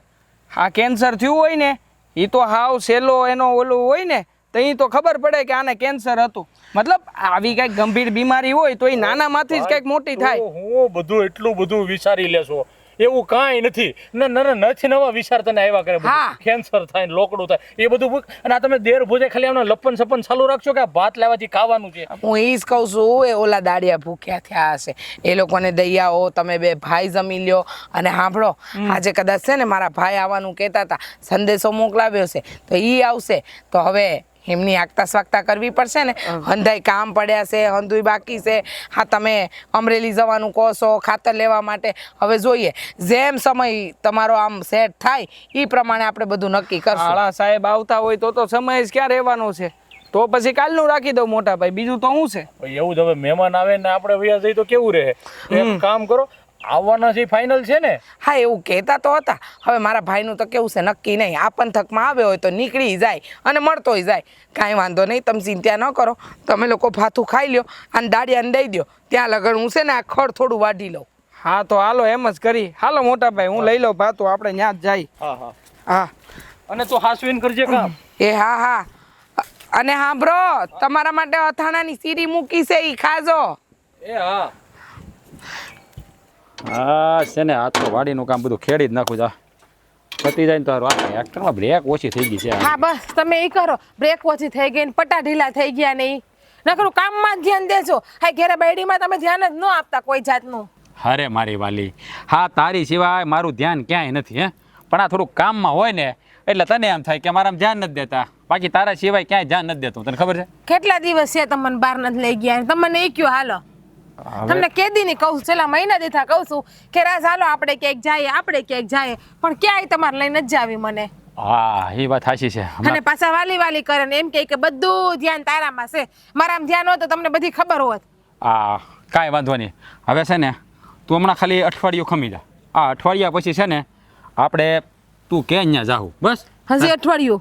આ કેન્સર થયું હોય ને એ તો હાવ સહેલો એનો ઓલું હોય ને તો એ તો ખબર પડે કે આને કેન્સર હતું. મતલબ આવી કંઈક ગંભીર બીમારી હોય તો એ નાનામાંથી જ કંઈક મોટી થાય. હું બધું એટલું બધું વિચારી લેશો એવું કાંઈ નથી. નથી નવા વિચાર તને આવ્યા કરે. હા. કેન્સર થાય ને લોકડું થાય એ બધું. અને આ તમે દેર ભોજે ખાલી આમને લપન સપન ચાલુ રાખશો કે આ ભાત લેવાથી ખાવાનું છે? હું એ જ કહું છું, એ ઓલા દાડિયા ભૂખ્યા થયા હશે, એ લોકોને દઈ આવો. તમે બે ભાઈ જમી લ્યો. અને સાંભળો, આજે કદાચ છે ને મારા ભાઈ આવવાનું કહેતા હતા, સંદેશો મોકલાવ્યો છે તો એ આવશે તો હવે એમની આગતા સ્વાગતા કરવી પડશે ને. હંધાઈ કામ પડ્યા છે, હંધુય બાકી છે. હા તમે અમરેલી જવાનું કહો છો ખાતર લેવા માટે, હવે જોઈએ જેમ સમય તમારો આમ સેટ થાય એ પ્રમાણે આપણે બધું નક્કી કરશું. શાળા સાહેબ આવતા હોય તો સમય જ ક્યાં રહેવાનો છે, તો પછી કાલનું રાખી દઉં મોટા ભાઈ, બીજું તો શું છે? ભાઈ એવું જ હવે મહેમાન આવે ને આપણે વયા જઈએ તો કેવું રહે? એક કામ કરો, આવવાના છે ફાઇનલ છે ને? હા એવું કહેતા તો હતા. હવે મારા ભાઈનું તો કેવું છે નક્કી નહીં, આ પંથકમાં આવ્યો હોય તો નીકળી જાય અને મળતોય જાય. કાંઈ વાંધો નહીં, તમે ચિંતા ન કરો. તમે લોકો ભાથું ખાઈ લ્યો અને દાડિયાને દઈ દો. ત્યાં લગન હું છે ને આ ખડ થોડું વાઢી લઉં. હા તો હાલો એમ જ કરી. હાલો મોટા ભાઈ હું લઈ લઉં ભાતું, આપણે ત્યાં જ જાય. હા હા. હા અને તો હાસવીન કરજે કામ. એ હા હા. અને હા બ્રો, તમારા માટે અથાણાની સીરી મૂકી છે એ ખાજો. એ હા. હા છે ને આ તો વાડીનું કામ બધું ખેડી જ નાખું જા પતી જાય ને તો ટ્રેક્ટરમાં બ્રેક ઓછી થઈ ગઈ છે. હા બસ તમે એ કરો, બ્રેક ઓછી થઈ ગઈ ને પટ્ટા ઢીલા થઈ ગયા નહીં. નકરું કામમાં જ ધ્યાન દેજો. હા ઘેરે બાયડીમાં તમે ધ્યાન જ ન આપતા કોઈ જાતનું. અરે મારી વાલી, હા તારી સિવાય મારું ધ્યાન ક્યાંય નથી હે, પણ આ થોડુંક કામમાં હોય ને એટલે તને એમ થાય કે મારામાં ધ્યાન નથી દેતા, બાકી તારા સિવાય ક્યાંય ધ્યાન નથી દેતું. તને ખબર છે કેટલા દિવસ છે તમને બહાર નથી લઈ ગયા? તમને એ કયો હાલો. તમને કેદી ની કહું છું, છેલ્લા મહિના દીધા કહું છું કે રાજ હાલો આપણે ક્યાંક જાય, આપણે ક્યાંક જાય, પણ ક્યાંય તમારે લઈને જ જાવી મને. હા એ વાત સાચી છે. અને પાછા વાલી વાલી કરે ને એમ કે બધું ધ્યાન તારામાં છે. મારામાં ધ્યાન હોય તો તમને બધી ખબર હોત. હા કાંઈ વાંધો નહીં. હવે છે ને તું હમણાં ખાલી અઠવાડિયું ખમી જા. આ અઠવાડિયા પછી છે ને આપણે તું કે અહીંયા જાઉં બસ. હજી અઠવાડિયું?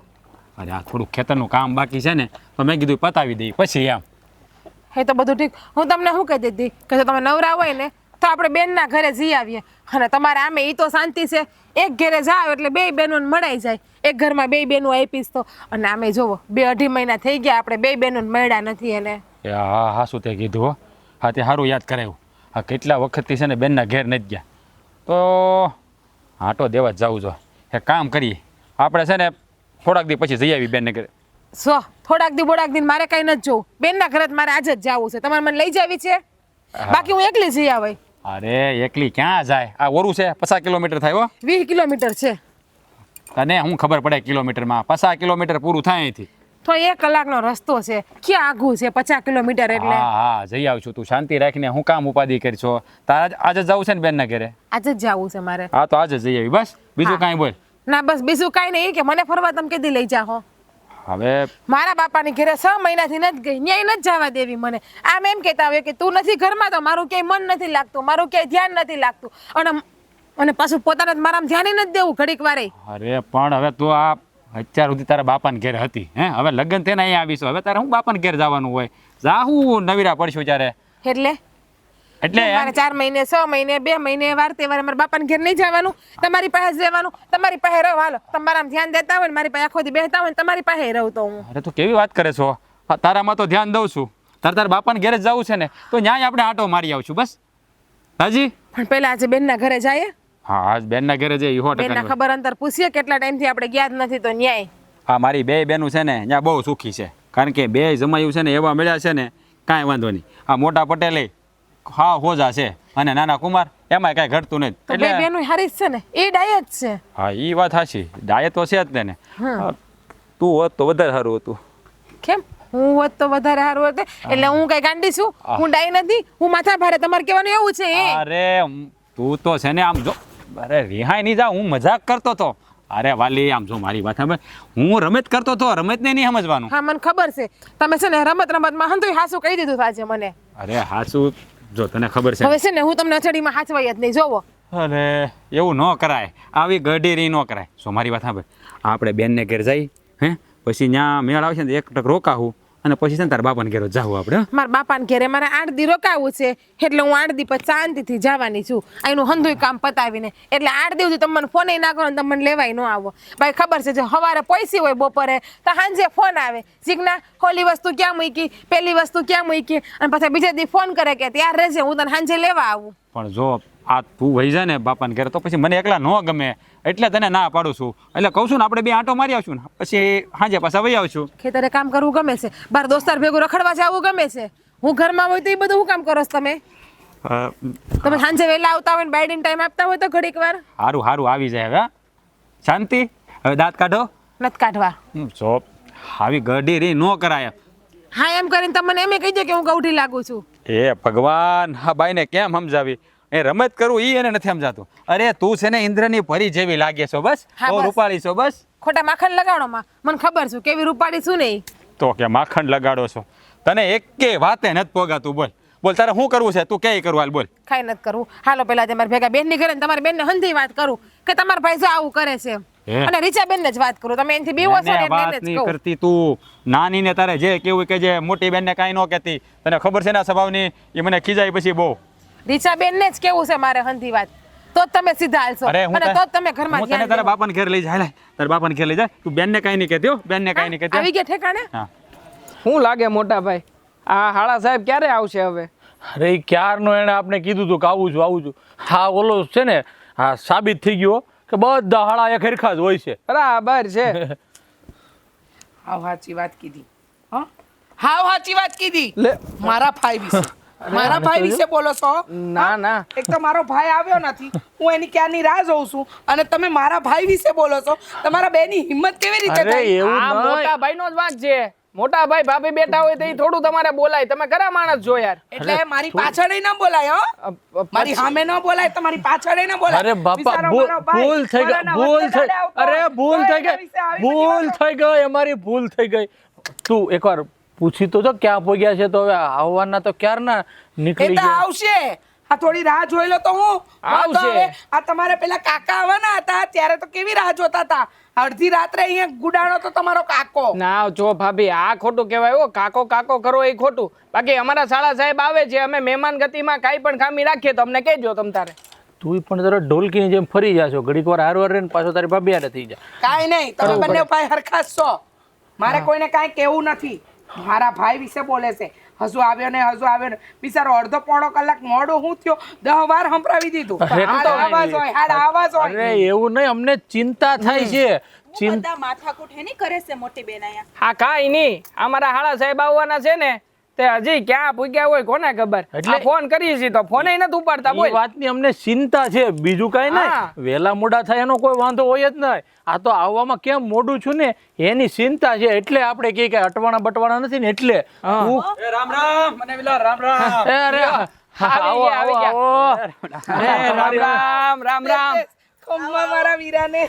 અરે આ થોડુંક ખેતરનું કામ બાકી છે ને તો મેં કીધું પતાવી દઈ પછી એમ. એ તો બધું ઠીક. હું તમને શું કહેતી હતી કે જો તમે નવરા હોય ને તો આપણે બેનના ઘરે જઈ આવીએ. અને તમારે આમે એ તો શાંતિ છે, એક ઘરે જાવ એટલે બે બહેનોને મળાઈ જાય. એક ઘરમાં બે બહેનો આપીશ તો. અને આમે જોવો 2-2.5 મહિના થઈ ગયા આપણે બે બહેનોને મળ્યા નથી. એને હા હા શું તે કીધું હો. હા તે સારું યાદ કરાવ્યું. હા કેટલા વખતથી છે ને બેનના ઘેર નથી ગયા તો આંટો દેવા જ જવું જોઈએ. એક કામ કરીએ આપણે છે ને થોડાક દી પછી જઈ આવી બેનને ઘરે. થોડાક દી બોડાક દિન મારે કઈ નથી જોવું. બેનના ઘરે મારે આજે જ જવું છે. તમારે મને લઈ જાવી છે? બાકી હું એકલી જઈ આવે. અરે એકલી ક્યાં જાય? આ ઓરું છે 50 કિલોમીટર થાય હો. 20 કિલોમીટર છે. તને હું ખબર પડે કિલોમીટરમાં? 50 કિલોમીટર પૂરું થાય અહીંથી. તો 1 કલાકનો રસ્તો છે, ક્યાં આઘું છે 50 કિલોમીટર એટલે. હા હા જઈ આવું છું, તું શાંતિ રાખીને હું કામ ઉપાધિ કરશો. તારે આજે જવું છે ને બેનના ઘરે? આજે જ જવું છે મારે. હા તો આજે જઈ આવી, બસ બીજું હા. કાંઈ બોલ. ના બસ બીજું કાંઈ નહીં, કે મને ફરવા તમે કેદી લઈ જાઓ? હવે મારા બાપાની ઘરે 6 મહિનાથી નથી ગઈ, ન્યાય નથી જવા દેવી મને. આમ એમ કહેતા હોય કે તું નથી ઘરમાં તો મારું ક્યાંય મન નથી લાગતું, મારું ક્યાંય ધ્યાન નથી લાગતું, અને પાછું પોતાને જ મારામાં ધ્યાન નથી દેવું ઘડીક વારે. અરે પણ હવે તું આ અત્યાર સુધી તારા બાપાને ઘેર હતી, હે હવે લગ્ન થઈને અહીંયા આવીશું, હવે તારે હું બાપાને ઘેર જવાનું હોય? જા હું નવીરા પડશું ત્યારે. એટલે મારે 4 મહિને 6 મહિને 2 મહિને વાર તહેવારે મારા બાપાને ઘેર નહીં જવાનું, તમારી પાસે જ રહેવાનું, તમારી પાસે રહો. હાલો તમારામાં ધ્યાન દેતા હોય ને મારી પાસે આખો દી બેસતા હોય ને તમારી પાસે રહું તો હું. અરે તું કેવી વાત કરે છો? હા, તારામાં તો ધ્યાન દઉં છું. તારા બાપાને ઘેર જ જવું છે ને તો ન્યાય આપણે આંટો મારી આવશું બસ. હાજી પણ પહેલા આજે બેનના ઘરે જઈએ. હા આજ બેનના ઘરે જઈએ 100%. બેનના ખબર અંતર પૂછીએ કેટલા ટાઈમથી આપણે ગયા જ નથી તો ન્યાય. હા મારી બે બેનું છે ને ત્યાં બહુ સુખી છે, કારણ કે બે જમાયું છે ને એવા મળ્યા છે ને કાંઈ વાંધો નહીં. આ મોટા પટેલે હા હોજા છે અને નાના કુમાર એમાંય કાંઈ ઘટતું નથી. તો બે બેનું હારી જ છે ને, એ ડાય જ છે. હા એ વાત સાચી, ડાયે તો છે જ ને. તું હોત તો વધારે સારું હતું. કેમ હું હોત તો વધારે સારું હતું? એટલે હું કઈ ગાંડી છું? હું ડાય નથી, હું માથા ભારે. તમારે કહેવાનું એવું છે? અરે તું તો છે ને આમ જો, અરે રિહાઈ નહીં જા, હું મજાક કરતો તો. અરે વાલી આમ જો મારી વાત સાંભળ, હું રમત કરતો તો, રમતને નહીં સમજવાનું. હા મને ખબર છે, તમે છે ને રમતમાં હંતુય હાસું કહી દીધું આજે મને. અરે હાસું જો તને ખબર છે હવે છે ને હું તમને અછડીમાં હાચવાય જ નહીં. જોવો અરે એવું ન કરાય, આવી ગઢીરી ન કરાય. સો મારી વાત સાંભળ, આપણે બેનને ઘેર જઈ, હે પછી ત્યાં મેળ આવશે ને 1 ટક રોકાવું અને પછી છે ને તારા બાપાને ઘેર જાવું આપણે. મારા બાપાને ઘેરે મારે 8 દી રોકાવું છે, એટલે હું 8 દી પછી શાંતિથી જવાની છું અહીંનું હંધુય કામ પતાવીને. એટલે 8 દી સુધી તમે મને ફોન ના કરો ને તમે મને લેવાય ન આવો. ભાઈ ખબર છે, જો સવારે પૈસી હોય બપોરે તો સાંજે ફોન આવે, જીજ્ઞા હોલી વસ્તુ ક્યાં મૂકી, પેલી વસ્તુ ક્યાં મૂકી, અને પછી બીજે દી ફોન કરે કે ત્યાર રહેજે હું તને સાંજે લેવા આવું. પણ જો આ તું વહી જાય ને બાપાને ઘેર તો પછી મને એકલા ન ગમે, એટલે તને ના પાડું છું. એટલે કહું છું ને આપણે બે આંટો મારી આવશું ને પછી સાંજે પાછા વહી આવશું. ખેતરે કામ કરવું ગમે છે, બાર દોસ્તાર ભેગું રખડવા જવું ગમે છે. હું ઘરમાં હોય તો એ બધું હું કામ કરો છો તમે? તમે સાંજે વહેલા આવતા હોય ને બાયડીને ટાઈમ આપતા હોય તો ઘડીક વાર. સારું સારું આવી જાય હવે શાંતિ. હવે દાંત કાઢો. નથી કાઢવા. જો આવી ગઢીરી ન કરાય. હા એમ કરીને તમને એમ કહી દો કે હું ગૌઠી લાગુ છું. એ ભગવાન, હા બાઈને કેમ સમજાવી? એ રમત કરવું ઈ એને નથી સમજાતું. અરે તું છે ને ઇન્દ્રની પરી જેવી લાગે છો બસ, હા, તો બસ. રૂપાળી છો બસ. ખોટા માખણ લગાડો માં, મને ખબર છું કેવી રૂપાળી છું નહીં. તો કે માખણ લગાડો છો, તને એકે વાતે નથી પોગાતું. બોલ બોલ તારે શું કરવું છે, તું કે કરવું હાલ બોલ. કાંઈ નથી કરવું. હાલો પેલા તમારી ભેગા બેનની ઘરે ને તમારી બેનને હંધી વાત કરું કે તમારા ભાઈ જો આવું કરે છે, અને રીચા બેનને જ વાત કરું. તમે એનથી બીવો છો ને એટલે વાત એને જ નહીં કહું. કરતી તું. નાની ને તારે જે કેવું કે જે મોટી બેનને કાંઈ ન કહેતી, તને ખબર છે ને આ સ્વભાવની, એ મને ખીજાય પછી બહુ. રીચા બેનને જ કેવું છે મારે હંધી વાત, તો જ તમે સીધા હાલશો અરે અને તો જ તમે ઘરમાં હું તને ધ્યાન તારા દેવો. બાપાને ઘેર લઈ જાય. હાલ, તારા બાપાને ઘેર લઈ જાય. તું બેનને કાંઈ નહીં કહેતી હો, બેનને કાંઈ નહીં કહેતી. આવી ગયા ઠેકાણે. હા શું લાગે મોટા ભાઈ, આ હાળા સાહેબ ક્યારે આવશે હવે? અરે ઈ ક્યારનો એણે આપણે કીધું હતું કે આવું છું. હા ઓલો છે ને હા સાબિત થઈ ગયો કે બધા હાળા એક હરખા જ હોય છે. બરાબર છે. હાવ સાચી વાત કીધી. હા હાવ સાચી વાત કીધી. લે મારા ભાઈ વિશે મારા ભાઈ વિશે બોલો છો? ના ના, એક તો મારો ભાઈ આવ્યો નથી, હું એની ક્યારની રાહ જોઉં છું, અને તમે મારા ભાઈ વિશે બોલો છો. તમારા બેની હિંમત કેવી રીતે અરે થઈ? એવું આ નહીં. મોટા ભાઈનો જ વાંક છે. મોટા ભાઈ ભાભી બેઠા હોય તો ઈ થોડું તમારે બોલાય. તમે ખરા માણસ છો યાર. એટલે મારી પાછળ ન બોલાય, હો મારી સામે ન બોલાય, તમારી પાછળ ન બોલાય. અરે બાપા બિચારો મારો ભાઈ ભૂલ થઈ ગઈ, ઘોડાના ભૂલ વચલે થઈ આવતો અરે હોય, ભૂલ તો થઈ એના ગઈ, વિશે આવી બધી ભૂલ વાતો. થઈ ગઈ, અમારી ભૂલ થઈ ગઈ. તું એકવાર પૂછી તો જો ક્યાં પહોંચ્યા છે, તો હવે આવવાના તો ક્યારના એ નીકળી તો ગયા. આવશે. આ થોડી રાહ જોઈ લો તો હું આવશે. તો હવે આ તમારે પેલા કાકા આવવાના હતા, ત્યારે તો કેવી રાહ જોતા હતા. અડધી રાત્રે અહીંયા ગુડાણો તો તમારો કાકો. ના જો ભાભી, આ ખોટું કહેવાય હો. કાકો કાકો કરો એ ખોટું. બાકી અમારા શાળા સાહેબ આવે છે, અમે મહેમાન ગતિમાં કાંઈ પણ ખામી રાખીએ તો અમને કહેજો તમ તારે. તું પણ જરા ઢોલકીની જેમ ફરી જાશો, ઘડીક વાર હારવાર રહીને પાછો તારી ભાભી હારે થઈ જાય. કાંઈ નહીં, તમે બંને ભાઈ હરખા જ છો. મારે કોઈને કાંઈ કહેવું નથી. મારા ભાઈ વિશે બોલે છે, હજુ આવ્યો ને હજુ આવ્યો ને. બિચારો અડધો પોણો કલાક મોડો હું થયો, 10 વાર સંભળાવી દીધું. હાલ આવાજ હોય, હાલ આવાજ હોય. અરે એવું નહીં, અમને ચિંતા થાય છે. બધા માથાકૂટ હેની કરે છે મોટી બેન અહીંયા. હા કાંઈ નહીં, અમારા હાળા સાહેબ આવવાના છે ને તે હજી ક્યાં પૂગ્યા હોય કોને ખબર એટલે ફોન કરીએ છીએ તો ફોન નથી ઉપાડતા એ બોલ વાતની અમને ચિંતા છે, બીજું કઈ હા. નહીં. વેલા મોડા થાય એનો કોઈ વાંધો હોય જ નહીં. આ તો આવવામાં કેમ મોડું છું ને એની ચિંતા છે, એટલે આપણે કઈ કઈ અટવાણા બટવાણા નથી ને એટલે તું રામ રામ મને વિલા રામ રામ. એ અરે આવો આવી ગયા. આવો અરે રામ રામ રામ રામ ખમ્મા મારા વીરાને.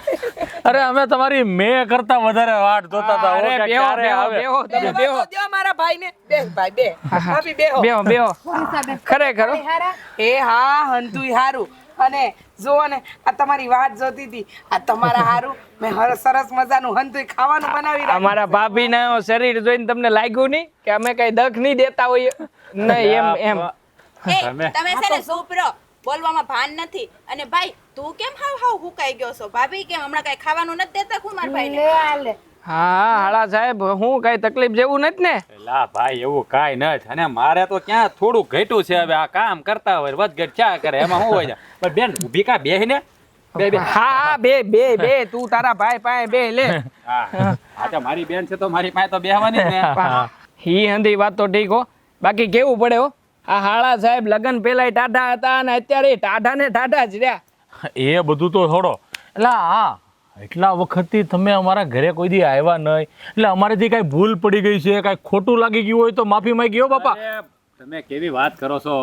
અરે અમે તમારી મેં કરતા વધારે વાટ જોતા હતા. અરે ઓકે, બેહો ક્યારે બેહો આવે? બેહો તમે બેહો બેહો દ્યો મારા ભાઈને. બેહ ભાઈ બેહ. ભાભી બેહો. બેહો બેહો રીસાબેન ખરેખર હો. એ હા હંતુય હારું. અને જુઓ ને આ તમારી વાત જોતી હતી, આ તમારા હારું મેં સરસ મજાનું હંતુય ખાવાનું બનાવી રાખ્યું. અમારા ભાભીના શરીર જોઈને તમને લાગ્યું નહીં કે અમે કઈ દખ નહીં દેતા હોઈએ નહીં એમ એ તમે છે ને ચૂપ રહો, બોલવામાં ભાન નથી. અને ભાઈ તું કેમ હાવ હુકાઈ ગયો છો? ભાભી કેમ હમણાં કઈ ખાવાનું નથી દેતા કુમાર ભાઈને? હા હાળા સાહેબ હું કઈ તકલીફ જેવું નથી ને લા ભાઈ એવું કાંઈ નથી, અને મારે તો ક્યાં થોડું ઘટ્યું છે. હવે આ કામ કરતા હોય વધઘટ ક્યાં કરે એમાં શું હોય છે? પણ બેન ઊભી કા બેહીને બે બે હા હા બે બે બે તું તારા ભાઈ પાસે બે લે હા આ તો મારી બેન છે તો મારી પાસે તો બેહવાની જ ને. હી હંધી વાત તો ઠીક હો, બાકી કેવું પડે હો. આ હાળા સાહેબ લગન પેલા ટાઢા હતા અને અત્યારે ટાઢા ને ટાઢા જ રહ્યા. એ બધું તો છોડો. એટલે હા એટલા વખતથી તમે અમારા ઘરે કોઈ દી આવ્યા નહીં, એટલે અમારેથી કાંઈ ભૂલ પડી ગઈ છે, કાંઈ ખોટું લાગી ગયું હોય તો માફી માંગી હો બાપા. અરે, તમે કેવી વાત કરો છો?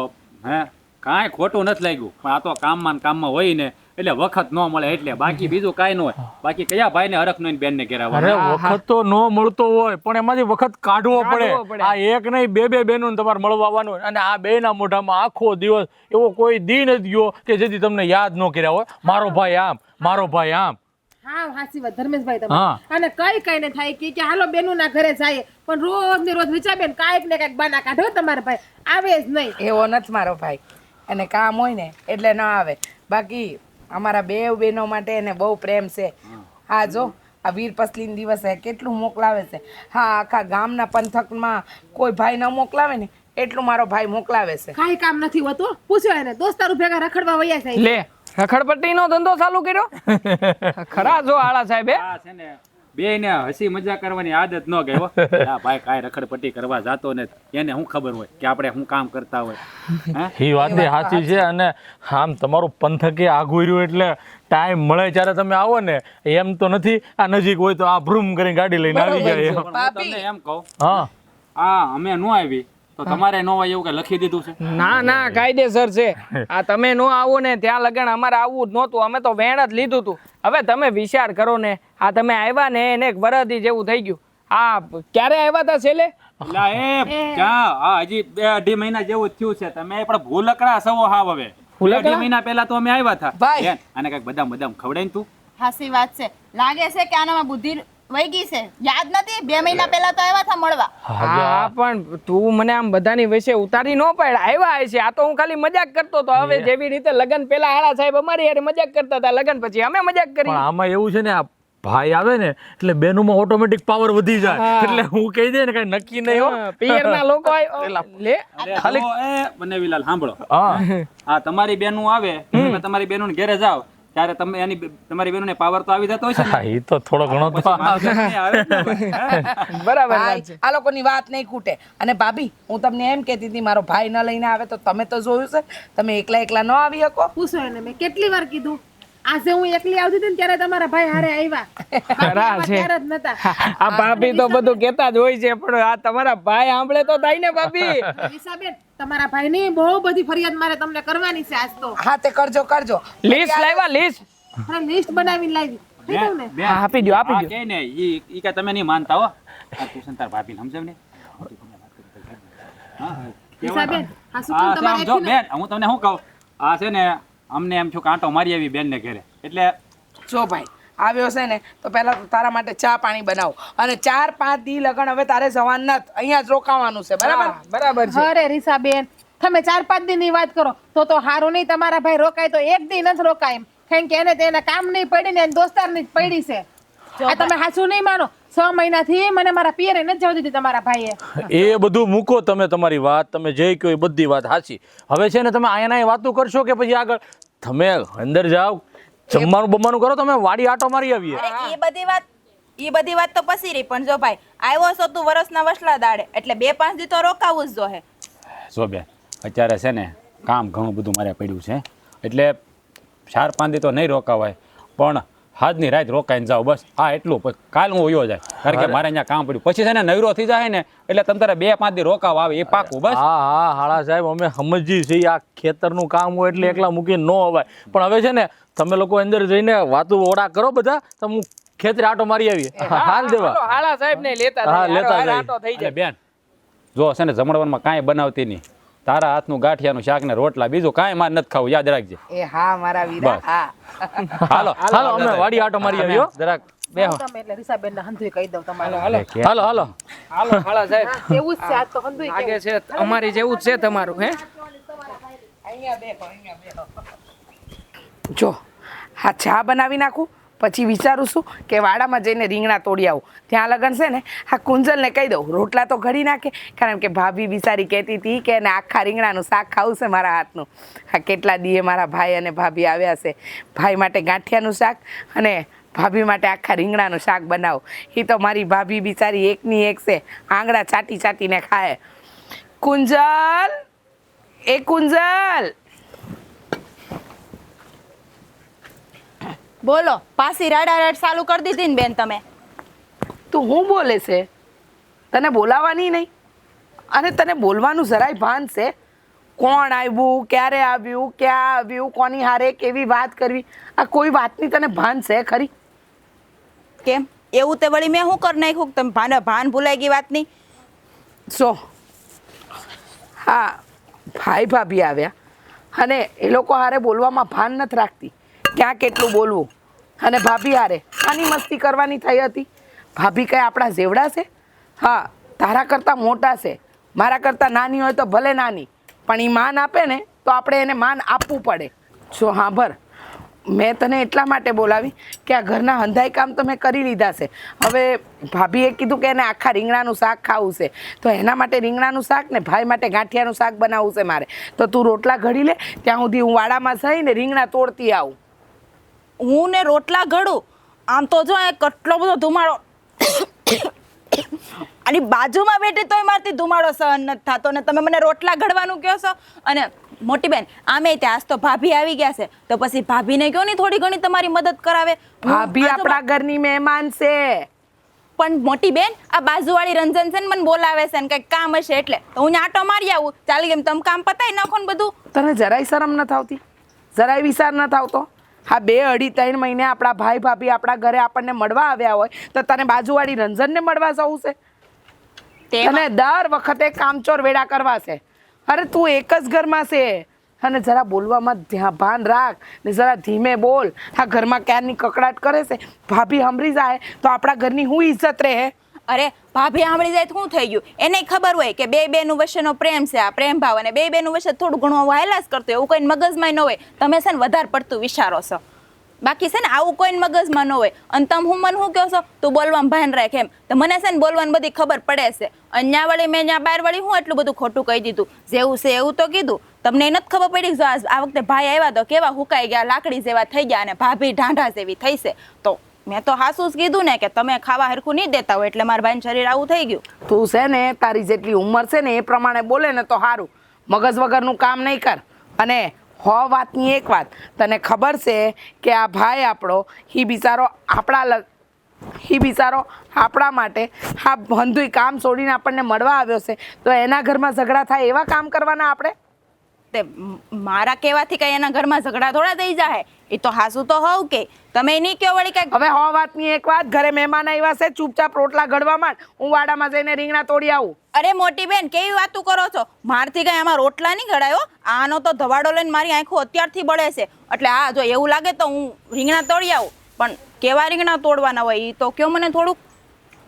હે કાંઈ ખોટું નથી લાગ્યું, પણ આ તો કામમાં ને કામમાં હોય ને એટલે વખત ન મળે એટલે, બાકી બીજું કાંઈ ન હોય. બાકી કયા ભાઈને હરખ નો બેન ને ઘેરાવા? અરે વખત તો ન મળતો હોય પણ એમાંથી વખત કાઢવો પડે. આ એક નહીં બે બેનું તમારે મળવા આવવાનું, અને આ બેના મોઢામાં આખો દિવસ એવો કોઈ દી નથી ગયો કે જેથી તમને યાદ ન કર્યા હોય મારો ભાઈ આમ, મારો ભાઈ આમ. હા હાસી વાત ધર્મેશભાઈ તમે. હા. અને કઈ ને થાય કે હાલો બેનું ના ઘરે જાય, પણ રોજ ને રોજ વિચાર કાંઈક ને કાંઈક બાના કાઢો તમારા ભાઈ આવે જ નહીં. એવો નથી મારો ભાઈ, અને કામ હોય ને એટલે ન આવે. બાકી અમારા બેવ બહેનો માટે એને બહુ પ્રેમ છે. હા જો આ વીર પસલીન દિવસે કેટલું મોકલાવે છે. હા આખા ગામના પંથકમાં કોઈ ભાઈ ન મોકલાવે ને એટલું મારો ભાઈ મોકલાવે છે. કાંઈ કામ નથી હોતું, પૂછ્યો એને દોસ્તારું ભેગા રખડવા વયા જાય. લે રખડપટ્ટી નો ધંધો ચાલુ કર્યો ખરા જો હાળા સાહેબ હે? આ છે ને બેયને હસી મજાક કરવાની આદત ન ગઈ હો. આ ભાઈ કાંઈ રખડપટ્ટી કરવા જાતો નથી, એને શું ખબર હોય કે આપણે શું કામ કરતા હોય? હે એ વાત સાચી છે. અને આમ તમારું પંથકે આઘું રહ્યું એટલે ટાઈમ મળે ત્યારે તમે આવો ને, એમ તો નથી આ નજીક હોય તો આ ભ્રૂમ કરીને ગાડી લઈને આવી જાય. પણ હું તમને એમ કહું, હા આ અમે ન આવી તો તમારે ન હોય એવું કે લખી દીધું છે? ના ના કાયદેસર છે. આ તમે નો આવો ને ત્યાં લગન અમારે આવવું જ નહોતું, અમે તો વેણ જ લીધું હતું. હવે તમે વિચાર કરો ને, આ તમે આવ્યા ને એને એક વરદી જેવું થઈ ગયું. આ ક્યારે આવ્યા હતા છેલ્લે? લા એ ક્યાં આ હજી 2-2.5 મહિના જેવું જ થયું છે. તમે પણ ભૂલકડા સવો હાવ. હવે 2.5 મહિના પહેલા તો અમે આવ્યા હતા. ભાઈ. બેન, આને કઈક બદામ ખવડાય ને તું. હાસી વાત છે. લાગે છે કે આનામાં બુદ્ધિ વહી ગઈ છે. યાદ નથી 2 મહિના પહેલા તો આવ્યા હતા મળવા. હા પણ તું મને આમ બધાની વિશે ઉતારી ન પાડ. આવ્યા છે આ તો હું ખાલી મજાક કરતો હતો. હવે જેવી રીતે લગન પેલા હાળા સાહેબ અમારી યાર મજાક કરતા હતા, લગન પછી અમે મજાક કરી. પણ આમાં એવું છે ને, આ ભાઈ આવે ને એટલે બેનુમાં ઓટોમેટિક પાવર વધી જાય. એટલે હું કહી દે ને કઈ નક્કી નહીં હો. પિયરના લોકો લે ખાલી એ મને વિલાલ સાંભળો, હા આ તમારી બેનું આવે તમે તમારી બેનું ઘરે જાઓ ત્યારે તમે એની તમારી બેનું ને પાવર તો આવી જતો હોય છે હા, ને? એ તો થોડો ઘણો તો આવે જ ને ભાઈ. બરાબર ભાઈ, વાત છે. આ લોકોની વાત નહીં ખૂટે. અને ભાભી હું તમને એમ કહેતી હતી મારો ભાઈ ન લઈને આવે તો તમે તો જોયું છે, તમે એકલા ન આવી શકો. પૂછો એને મેં કેટલી વાર કીધું. આજે હું એકલી આવતી હતી ને ત્યારે તમારા ભાઈ હારે આવ્યા. બાકી આવા છે. ત્યારે જ નતા. આ ભાભી તો બધું કેતા જ હોય છે, પણ આ તમારા ભાઈ સાંભળે તો થાય ને ભાભી. રીસાબેન તમારા ભાઈની બહુ બધી ફરિયાદ મારે તમને કરવાની છે આજ તો. હા તે કરજો કરજો. લિસ્ટ લાવ્યા લિસ્ટ? અરે લિસ્ટ બનાવીને લાવી. થઈ ગયું ને? બેન, હા, આપી દ્યો, આપી આ દ્યો. કે ને ઈ કે તમે નહીં માનતા હો. આ તું સંતાર ભાભીને સમજાવ ને. રીસાબેન આ શું આ કામ તમારે આમ જો એકલીને- બેન, હું તમને શું કહું, આ છે ને અમને એમ છું કે આંટો મારી આવી બેન ને ઘરે, એટલે જો ભાઈ આવ્યો છે ને તો પહેલા તો તારા માટે ચા પાણી બનાવો, અને 4-5 દી લગન હવે તારે જવાનું નથી, અહીંયા જ રોકાવાનું છે. બરાબર? હા, બરાબર છે. અરે રીસાબેન તમે 4-5 દિનની વાત કરો તો હારું નહીં. તમારા ભાઈ રોકાય તો એક દી નથી રોકાય એમ. કારણ કે એને તેના કામ નહીં પડી ને એની દોસ્તારની જ પડી છે. આ તમે હાચું નહીં માનો, 6 મહિનાથી મને મારા પિયરે નથી જવા દીધી તમારા ભાઈએ. એ બધું મૂકો તમે, તમારી વાત તમે જે કહો એ બધી વાત સાચી. હવે છે ને તમે અહીંયા વાતો કરશો કે પછી આગળ તમે અંદર જાઓ, જમવાનું બમવાનું કરો, તમે વાડી આટો મારી આવીએ. અરે એ બધી વાત એ બધી વાત તો પસી રહી, પણ જો ભાઈ આવ્યો છો તું વરસના વસલા દાડે, એટલે 2-5 દી તો રોકાવું જ જોહે. જો બેન અત્યારે છે ને કામ ઘણું બધું મારે પડ્યું છે, એટલે 4-5 દી તો નહીં રોકાવાય, પણ આજની રાત રોકાઈને જાઓ બસ. આ એટલું, પછી કાલ હું વયો જાય, કારણ કે મારે અહીંયા કામ પડ્યું. પછી છે ને નવરો થઈ જાય ને એટલે તમે તારે 2-5 દી રોકાવા આવે એ પાકું બસ. હા હા હાળા સાહેબ, અમે સમજીએ છીએ આ ખેતરનું કામ હોય એટલે એકલા મૂકીને ન અવાય, પણ હવે છે ને તમે લોકો અંદર જઈને વાતું ઓડા કરો બધા, તો હું ખેતરે આટો મારી આવીએ. હાલ દેવા હાલા સાહેબ ને લેતા હા, જઈએ. લેતા હારો જઈએ. આટો થઈ એટલે જાય. બેન જો છે ને જમણવારમાં કાંઈ બનાવતી નહીં, તારા હાથનું ગાંઠિયાનું શાક ને રોટલા, બીજું કાંઈ મારે નથી ખાવું, યાદ રાખજે. એ હા મારા વીરા, બસ. હા. હાલો હાલો અમે વાડી આટો મારી આવીએ હો. જરાક બેહો. તમે એટલે રીસાબેનને હંધુય કહી દઉં તમારે. હાલો હાલો હાલો હાલા સાહેબ, એવું જ છે આજ તો હંધુય લાગે છે અમારી જેવું જ છે તમારું. હે જો હા ચા બનાવી નાખું, પછી વિચારું છું કે વાડામાં જઈને રીંગણા તોડી આવું. ત્યાં લગન છે ને હા કુંજલને કહી દઉં રોટલા તો ઘડી નાખે, કારણ કે ભાભી બિચારી કહેતી હતી કે એને આખા રીંગણાનું શાક ખાવું છે મારા હાથનું. હા કેટલા દીએ મારા ભાઈ અને ભાભી આવ્યા છે, ભાઈ માટે ગાંઠિયાનું શાક અને ભાભી માટે આખા રીંગણાનું શાક બનાવું. એ તો મારી ભાભી બિચારી એકની એક છે, આંગળા ચાટી ચાટીને ખાય. કુંજલ, એ કુંજલ, બોલો, પાછી રાડારાડ ચાલુ કરી દીધી ને બેન તમે. તું હું બોલે છે? તને બોલાવાની નહીં, અને તને બોલવાનું જરાય ભાન છે? કોણ આવ્યું, ક્યારે આવ્યું, ક્યાં આવ્યું, કોની હારે કેવી વાત કરવી, આ કોઈ વાતની તને ભાન છે ખરી? કેમ એવું તે વળી મેં શું કરી નાખ્યું કે તમે ભાન ભૂલાઈ ગઈ વાતની? સો હા ભાઈ ભાભી આવ્યા અને એ લોકો હારે બોલવામાં ભાન નથી રાખતી, ક્યાં કેટલું બોલવું. અને ભાભી હારે આની મસ્તી કરવાની થઈ હતી. ભાભી કઈ આપણા જેવડા છે? હા તારા કરતાં મોટા છે, મારા કરતાં નાની હોય તો ભલે નાની, પણ એ માન આપે ને તો આપણે એને માન આપવું પડે. જો હા ભર, મેં તને એટલા માટે બોલાવી કે આ ઘરના હંધાઈ કામ તો મેં કરી લીધા છે. હવે ભાભીએ કીધું કે એને આખા રીંગણાનું શાક ખાવું છે, તો એના માટે રીંગણાનું શાક ને ભાઈ માટે ગાંઠિયાનું શાક બનાવવું છે મારે. તો તું રોટલા ઘડી લે, ત્યાં સુધી હું વાડામાં જઈને રીંગણા તોડતી આવું. હું ને રોટલા ઘડું? આમ તો જો કેટલો બધો ધુમાડો અને બાજુમાં બેઠી તોય મારથી ધુમાડો સહન નથી થતો ને તમે મને રોટલા ઘડવાનું કહો છો. અને મોટી બેન આમે ત્યાં આજ તો ભાભી આવી ગયા છે, તો પછી ભાભીને કહો ને થોડી ઘણી તમારી મદદ કરાવે. ભાભી આપણા ઘરની મહેમાન છે. પણ મોટી બેન આ બાજુવાળી રંજન છે ને મને બોલાવે છે ને કંઈક કામ હશે એટલે તો હું આટો મારી આવું. ચાલી કેમ તમે કામ પતાવી નાખો ને બધું. તને જરાય શરમ નથી આવતી? જરાય વિચાર નથી આવતો? હા 2-2.5 મહિને આપણા ભાઈ ભાભી આપણા ઘરે આપણને મળવા આવ્યા હોય તો તને બાજુવાળી રંજનને મળવા જવું છે? તને દર વખતે કામચોર વેડા કરવા છે. અરે તું એક જ ઘરમાં છે, અને જરા બોલવામાં ધ્યાન ભાન રાખ ને જરા ધીમે બોલ. આ ઘરમાં ક્યારની કકડાટ કરે છે, ભાભી સાંભળી જાય તો આપણા ઘરની શું ઇજ્જત રહે? અરે ભાભી સાંભળી જાય તો શું થઈ ગયું? એને ખબર હોય કે બે બેનું વચ્ચેનો પ્રેમ છે, આ પ્રેમ ભાવ, અને બે બેનું વચ્ચે થોડું ઘણું વાયલાસ કરતો એવું કોઈ મગજમાં ન હોય. તમે છે ને વધારે પડતું વિચારો છો, બાકી છે ને આવું કોઈ મગજમાં ન હોય. અને તમે હું મને શું કહો છો તું બોલવામાં ભાન રાખ એમ, તો મને છે ને બોલવાની બધી ખબર પડે છે. અહીંયા વળી મેં ત્યાં બહાર વળી હું એટલું બધું ખોટું કહી દીધું? જેવું છે એવું તો કીધું. તમને નથી ખબર પડી જો આ વખતે ભાઈ આવ્યા તો કેવા હુકાઈ ગયા, લાકડી જેવા થઈ ગયા, અને ભાભી ઢાંઢા જેવી થઈ છે. તો મેં તો હાસું જ કીધું ને કે તમે ખાવા હરખું નહીં દેતા હોય એટલે મારા ભાઈનું શરીર આવું થઈ ગયું. તું છે ને તારી જેટલી ઉંમર છે ને એ પ્રમાણે બોલે ને તો સારું, મગજ વગરનું કામ નહીં કર. અને વાતની એક વાત તને ખબર છે કે આ ભાઈ આપણો હી બિચારો આપણા માટે આ બંધુય કામ છોડીને આપણને મળવા આવ્યો છે, તો એના ઘરમાં ઝઘડા થાય એવા કામ કરવાના આપણે? તે મારા કહેવાથી કઈ એના ઘરમાં ઝઘડા થોડા થઈ જાય? એ તો હાસું તો હોવ કે તમે નહીં કહો વળી કઈ. હવે વાતની એક વાત, ઘરે મહેમાન આવ્યા છે, ચૂપચાપ રોટલા ઘડવા માંડ, હું વાડામાં જઈને રીંગણા તોડી આવું. અરે મોટી બેન કેવી વાતું કરો છો? મારથી કઈ આમાં રોટલા નહીં ઘડાયો. આનો તો ધવાડો લઈને મારી આંખો અત્યારથી બળે છે. એટલે હા જો એવું લાગે તો હું રીંગણા તોડી આવું, પણ કેવા રીંગણા તોડવાના હોય એ તો કયો મને થોડુંક.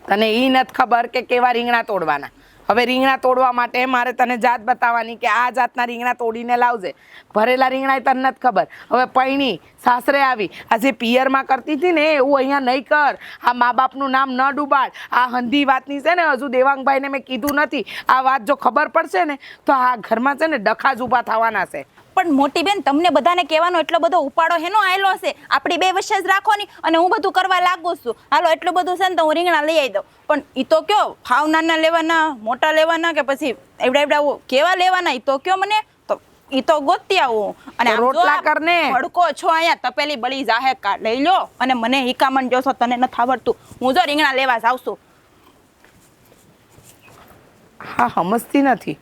તને એ નથી ખબર કે કેવા રીંગણા તોડવાના? હવે રીંગણા તોડવા માટે મારે તને જાત બતાવવાની કે આ જાતના રીંગણા તોડીને લાવજે. ભરેલા રીંગણા તને નથી ખબર. હવે પૈણી સાસરે આવી, આ જે પિયરમાં કરતી હતી ને એવું અહીંયા નહીં કર. આ મા બાપનું નામ ન ડૂબાડ. આ હંધી વાતની છે ને હજુ દેવાંગભાઈને મેં કીધું નથી. આ વાત જો ખબર પડશે ને તો આ ઘરમાં છે ને ડખા જ ઊભા થવાના છે. પણ મોટી બેન તમને બધાને કહેવાનો એટલો બધો ઉપાડો હેનો આયલો હશે, આપણી બે વચ્ચે જ રાખો ની, અને હું બધું કરવા લાગુ છું. હાલો એટલું બધું છે ને તો હું રીંગણા લઈ આવી દઉં. પણ ઈ તો કયો ભાવ નાના લેવાના, મોટા લેવાના, કે પછી એવડા એવડા કેવા લેવાના, ઈ તો કયો મને. તો ઈ તો ગોતી આવું. અને આમ જો રોટલા કર ને. ભડકો છો અહીંયા તપેલી બળી જાહે, લઈ લો. અને મને હિકામણ જોશો, તને નથી આવડતું. હું જો રીંગણા લેવા જાઉં છું. હા, સમજતી નથી.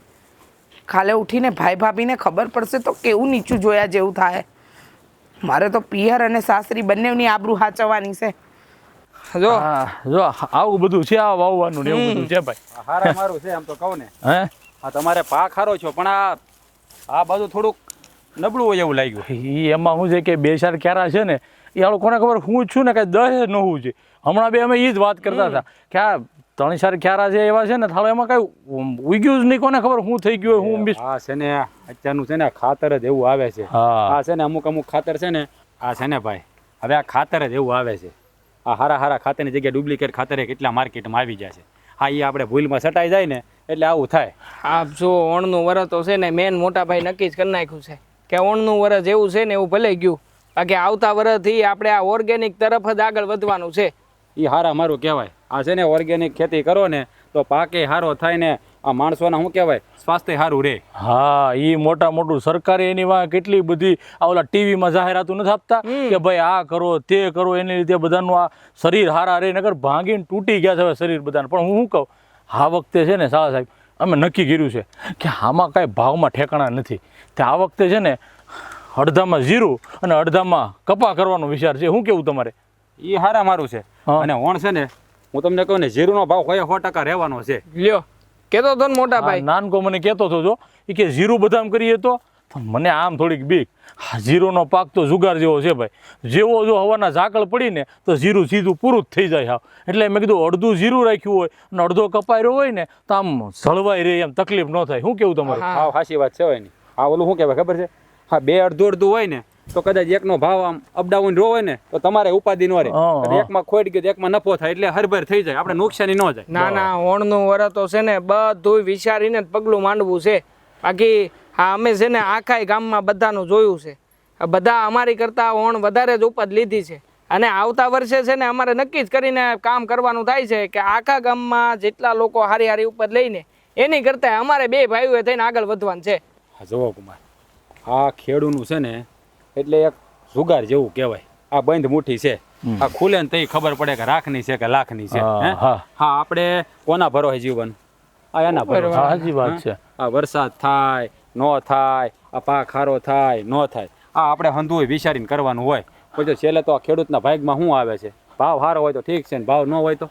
કાલે ઉઠીને ભાઈ ભાભીને ખબર પડશે તો કેવું નીચું જોયા જેવું થાય. મારે તો પિયર અને સાસરી બંનેની આબરૂ હાચવવાની છે. જો હા, જો આવું બધું છે, આ વાવવાનું ને એવું બધું છે ભાઈ. હારા મારું છે આમ તો કહું ને. હે આ તમારે પાક હારો છો, પણ આ બાજુ થોડુંક નબળું હોય એવું લાગ્યું. ઈ એમાં શું છે કે 2-4 ક્યારા છે ને એ આ લોકોને ખબર હું જ છું ને કઈ 10 ન હોવું છે. હમણાં બે અમે એ જ વાત કરતા હતા કે આ 3-4 ક્યારા છે એવા છે ને થાળો એમાં કઈ ઉગ્યું જ નહીં, કોને ખબર શું થઈ ગયું હું મિસ. આ છે ને અત્યારનું છે ને ખાતર જ એવું આવે છે. હા. આ છે ને અમુક ખાતર છે ને, આ છે ને ભાઈ હવે આ ખાતર જ એવું આવે છે. આ હારા ખાતરની જગ્યાએ ડુપ્લિકેટ ખાતર કેટલા માર્કેટમાં આવી જાય છે. હા, એ આપણે ભૂલમાં સટાઈ જાય ને એટલે આવું થાય. આપ જો ઓણનું વરસ તો છે ને મેન મોટા ભાઈ નક્કી જ કરી નાખ્યું છે કે ઓણનું વરસ જેવું છે ને એવું ભલે ગયું, બાકી આવતા વરસથી આપણે આ ઓર્ગેનિક તરફ જ આગળ વધવાનું છે. એ હારા મારું કહેવાય. આ છે ને ઓર્ગેનિક ખેતી કરો ને તો પાકે સારો થાય ને આ માણસોના શું કહેવાય સ્વાસ્થ્ય સારું રહે. હા, ઈ મોટું સરકારે એની વાં કેટલી બધી આ ઓલા ટીવીમાં જાહેરાતો નથી આપતા કે ભાઈ આ કરો તે કરો, એને લીધે બધાનું આ શરીર હારા રહે. નકર ભાંગીને તૂટી ગયા છે હવે શરીર બધાને. પણ હું શું કહું, આ વખતે છે ને સાળા સાહેબ અમે નક્કી કર્યું છે કે આમાં કાંઈ ભાવમાં ઠેકાણા નથી. તે આ વખતે છે ને અડધામાં જીરું અને અડધામાં કપા કરવાનો વિચાર છે. શું કેવું તમારે? એ હારા મારું છે. અને ઓણ છે ને હું તમને કહું ને જીરુનો ભાવ 100% રહેવાનો છે. લ્યો કેતો તો ને મોટા ભાઈ. નાનકો મને કહેતો હતો જો એ કે જીરું બદામ કરીએ તો મને આમ થોડીક બીક. જીરુનો પાક તો જુગાર જેવો છે ભાઈ. જેવો જો હવાના ઝાકળ પડીને તો જીરું સીધું પૂરું જ થઈ જાય. એટલે મેં કીધું અડધું જીરું રાખ્યું હોય અને અડધો કપાયરો હોય ને તો આમ સળવાઈ રહે, એમ તકલીફ ન થાય. શું કેવું તમારે? હા, સાચી વાત છે. હોય ને આ ઓલું શું કહેવાય ખબર છે? હા, બે અડધું હોય ને તો કદાચ એકનો ભાવ આમ અપડાઉન રહો હોય ને તો તમારે ઉપાધિ ન રહે. એકમાં ખોટ ગયો એકમાં નફો થાય એટલે હરભર થઈ જાય, આપણે નુકસાની ન જાય. ના ઓણનું વરસ તો છે ને બધું વિચારીને જ પગલું માંડવું છે. બાકી હા અમે છે ને આખા ગામમાં બધાનું જોયું છે, બધા અમારી કરતા ઓણ વધારે જ ઉપજ લીધી છે. અને આવતા વર્ષે છે ને અમારે નક્કી જ કરીને કામ કરવાનું થાય છે કે આખા ગામમાં જેટલા લોકો હારી ઉપજ લઈને એની કરતા અમારે બે ભાઈઓએ થઈને આગળ વધવાનું છે. હા જુઓ કુમાર, આ ખેડૂનું છે ને એટલે એક જુગાર જેવું કહેવાય. આ બંધ મુઠ્ઠી છે, આ ખુલે ને તઈ ખબર પડે કે રાખની છે કે લાખની છે. હા, આપણે કોના ભરોસે જીવન? આ એના ભરોસે. સાચી વાત છે. આ વરસાદ થાય નો થાય, આ પાક સારો થાય નો થાય, આ આપણે હંધુય વિચારીને કરવાનું હોય. પછી છેલ્લે તો આ ખેડૂતના ભાગમાં શું આવે છે? ભાવ સારો હોય તો ઠીક છે, ને ભાવ ન હોય તો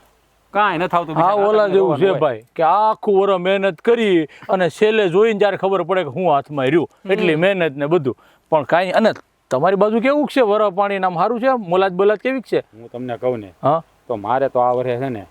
કાંઈ ન થતું. હા, ઓલા જેવું છે ભાઈ કે આખું વર્ષ મહેનત કરી અને છેલ્લે જોઈને જ્યારે ખબર પડે કે હું હાથમાં રહ્યું, એટલી મહેનત ને બધું પણ કાંઈ. અને તમારી બાજુ કેવું છે? વર પાણી નામ સારું છે? મોલાજ બોલાજ કેવી છે? હું તમને કહું ને હા, તો મારે તો આ વર્ષે છે ને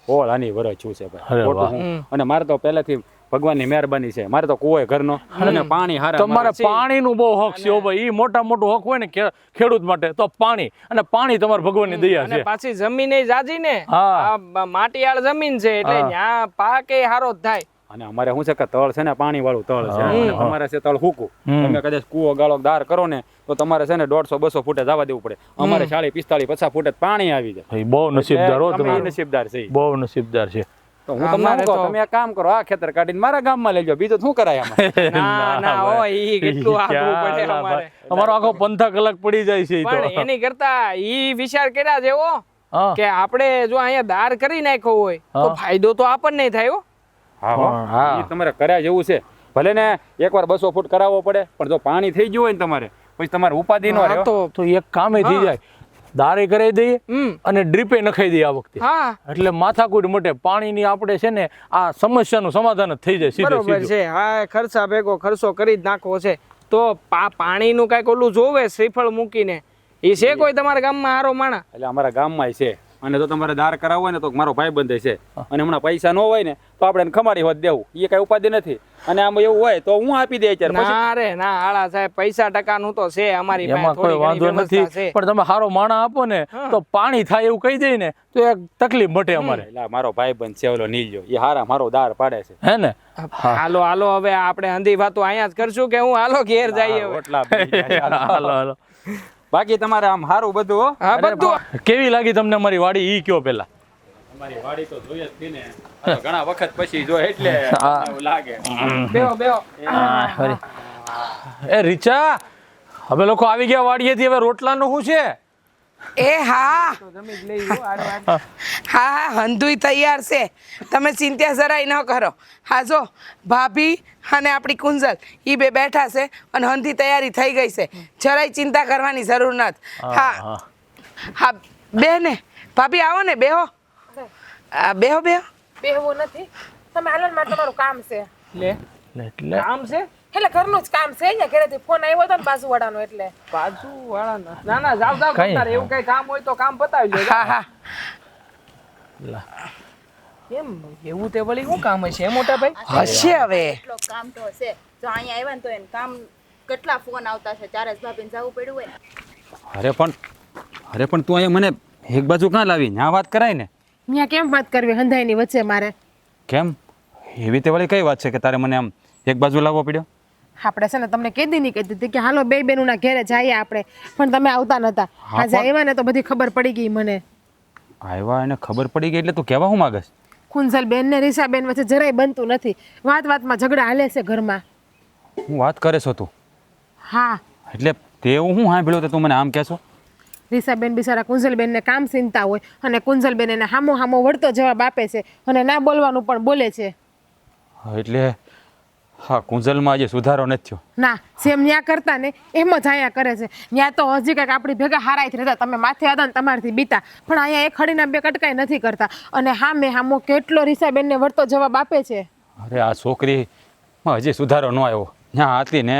ઓળાની વરસ છું છે ભાઈ. અને મારે તો પહેલેથી ભગવાનની મહેરબાની છે. મારે તો કુવો ઘરનો અને પાણી હારા. તમારે પાણીનું બહુ હક છે ભાઈ. ઈ મોટું હક હોય ને ખેડૂત માટે તો પાણી, અને પાણી તમારે ભગવાનની દયા છે. અને પાછી જમીન એ જાજી ને, હા. આ માટીયાળ જમીન છે એટલે ત્યાં પાક એ સારો જ થાય. અને અમારે શું છે કે તળ છે ને પાણી વાળું તળ છે. અને તમારે છે તળ હૂકું. તમે કદાચ કુવો ગાળો દાર કરો ને તો તમારે છે ને 150-200 ફૂટે જવા દેવું પડે. અમારે 40-45-50 ફૂટે પાણી આવી જાય. બહુ નસીબદાર હો તમે. નસીબદાર છે. બહુ નસીબદાર છે. તો હું તમને કહું, તમે એક કામ કરો, આ ખેતર કાઢીને મારા ગામમાં લઈ જાઓ, બીજું શું કરાય આમાં? ના હોય ઈ કેટલું આગળ પડે અમારે. અમારો આખો 15 કલાક પડી જાય છે. પણ એની કરતા ઈ વિચાર કર્યા જેવો કે આપણે જો અહીંયા દાર કરી નાખ્યો હોય તો ફાયદો તો આપણને થાય હો. હા, તમારે કર્યા જેવું છે. ભલે ને એકવાર 200 ફૂટ કરાવવો પડે, પણ જો પાણી થઈ ગયું હોય ને તમારે પછી તમારે ઉપાધિ ન રહે. તો એક કામે થઈ જાય, દારે કરાવી દઈએ અને ડ્રીપે નખાઈ દઈએ આ વખતે. એટલે માથાકૂટ મટે. પાણીની આપણે છે ને આ સમસ્યાનું સમાધાન જ થઈ જાય. બરોબર છે. હા, ખર્ચા ભેગો ખર્ચો કરી જ નાખવો છે તો પાણીનું કઈક ઓલું જોવે શ્રીફળ મૂકીને. એ છે કોઈ તમારા ગામમાં હારો માણા? એટલે અમારા ગામમાં છે અને જો તમારે દાર કરાવવો હોય ને તો મારો ભાઈ બંધ છે અને હમણાં પૈસા ન હોય ને તો આપણે એને ખમાડી હોત દેવું એ કઈ ઉપાધિ નથી અને આમાં એવું હોય તો હું આપી દે અત્યારે પછી ના રે ના હાળા સાહેબ પૈસા ટકાનું તો છે અમારી પાસે એમાં કોઈ થોડી વાંધો ઘણી નથી, વ્યવસ્થા છે. પણ તમે સારો માણા આપો ને તો પાણી થાય એવું કહી દે ને તો એક તકલીફ મટે અમારે, એટલે મારો ભાઈ બંધ છે ઓલો નીલજો એ હારા મારો દાર પાડે છે. હે ને? હાલો હાલો હવે આપણે હંધી વાતો અહીંયા જ કરશું કે હું હાલો ઘેર જઈએ હવે. ઓટલા બની જાય. હાલો હાલો. બાકી તમારે આમ સારું બધું હો. હા બધું કેવી લાગી તમને અમારી વાડી ઈ કયો પેલા? અમારી વાડી તો જોઈએ જ હતી ને, આ તો ઘણા વખત પછી જો એટલે એવું લાગે. બેહો બેહો એ રીચા, હવે લોકો આવી ગયા વાડીએથી, હવે રોટલાનું શું છે? એ હા હા હા હંધુય તૈયાર છે, તમે ચિંતા જરાય ન કરો. હા જો ભાભી અને આપણી કુંજલ એ બે બેઠા છે અને હંધી તૈયારી થઈ ગઈ છે, જરાય ચિંતા કરવાની જરૂર નથી. હા હા બેને ભાભી આવો ને, બેહો બેહો બેહો. બેહવું નથી, તમે હાલો ને, મારે તમારું કામ છે. લે એટલે કામ છે એટલે ઘરનું જ કામ છે. અહીંયા ઘરેથી ફોન આવ્યો હતો ને બાજુવાળાનો, એટલે બાજુ વાળા ના ના જાવ જાવ કઈ તારે એવું કઈ કામ હોય તો કામ પતાવી લો. હા હા કેમ એવું તે વળી શું કામ હશે મોટા ભાઈ? હશે હવે. એટલો કામ તો હશે. જો અહીંયા આવ્યા ને તો એને કામ કેટલા ફોન આવતા છે, ચારેસ ભાભીને જવું પડ્યું હોય ને. અરે પણ તું અહીંયા મને એક બાજુ ક્યાં લાવી ના વાત કરાય ને? ત્યાં કેમ વાત કરવી હંધાઈની વચ્ચે મારે? કેમ એવી તે વળી કઈ વાત છે કે તારે મને આમ એક બાજુ લાવવો પડ્યો? આપણે છે ને તમને કીધી નહીં કીધી હતી કે હાલો બે બેનુંના ઘેરે જઈએ આપણે, પણ તમે આવતા નતા. આજે આવ્યા ને તો બધી ખબર પડી ગઈ મને. આવ્યા એને ખબર પડી ગઈ એટલે તું કહેવા હું માંગસ? કુંજલ બેન ને રીસા બેન વચ્ચે જરાય બનતું નથી, વાત વાતમાં ઝઘડા હાલે છે ઘરમાં. હું વાત કરે છો તું? હા, એટલે તેવું હું સાંભળ્યું તો તું મને આમ કહેશો? રીસાબેન બિચારા કુંજલબેનને કામ ચિંતા હોય અને કુંજલબેન એને હામો હામો વળતો જવાબ આપે છે અને ના બોલવાનું પણ બોલે છે. એટલે હા, કુંજલમાં આજે સુધારો નથી થયો. ના, જેમ ન્યા કરતા ને એમ જ અહીંયા કરે છે. ન્યા તો હજી કંઈક આપણી ભેગા હારાઈ રહેતા, તમે માથે હતા ને તમારથી બીતા, પણ અહીંયા એક ખડીના બે કટકાઈ નથી કરતા અને હામે હામો કેટલો રીસાબેનને વળતો જવાબ આપે છે. અરે આ છોકરીમાં હજી સુધારો ન આવ્યો. ત્યાં હતી ને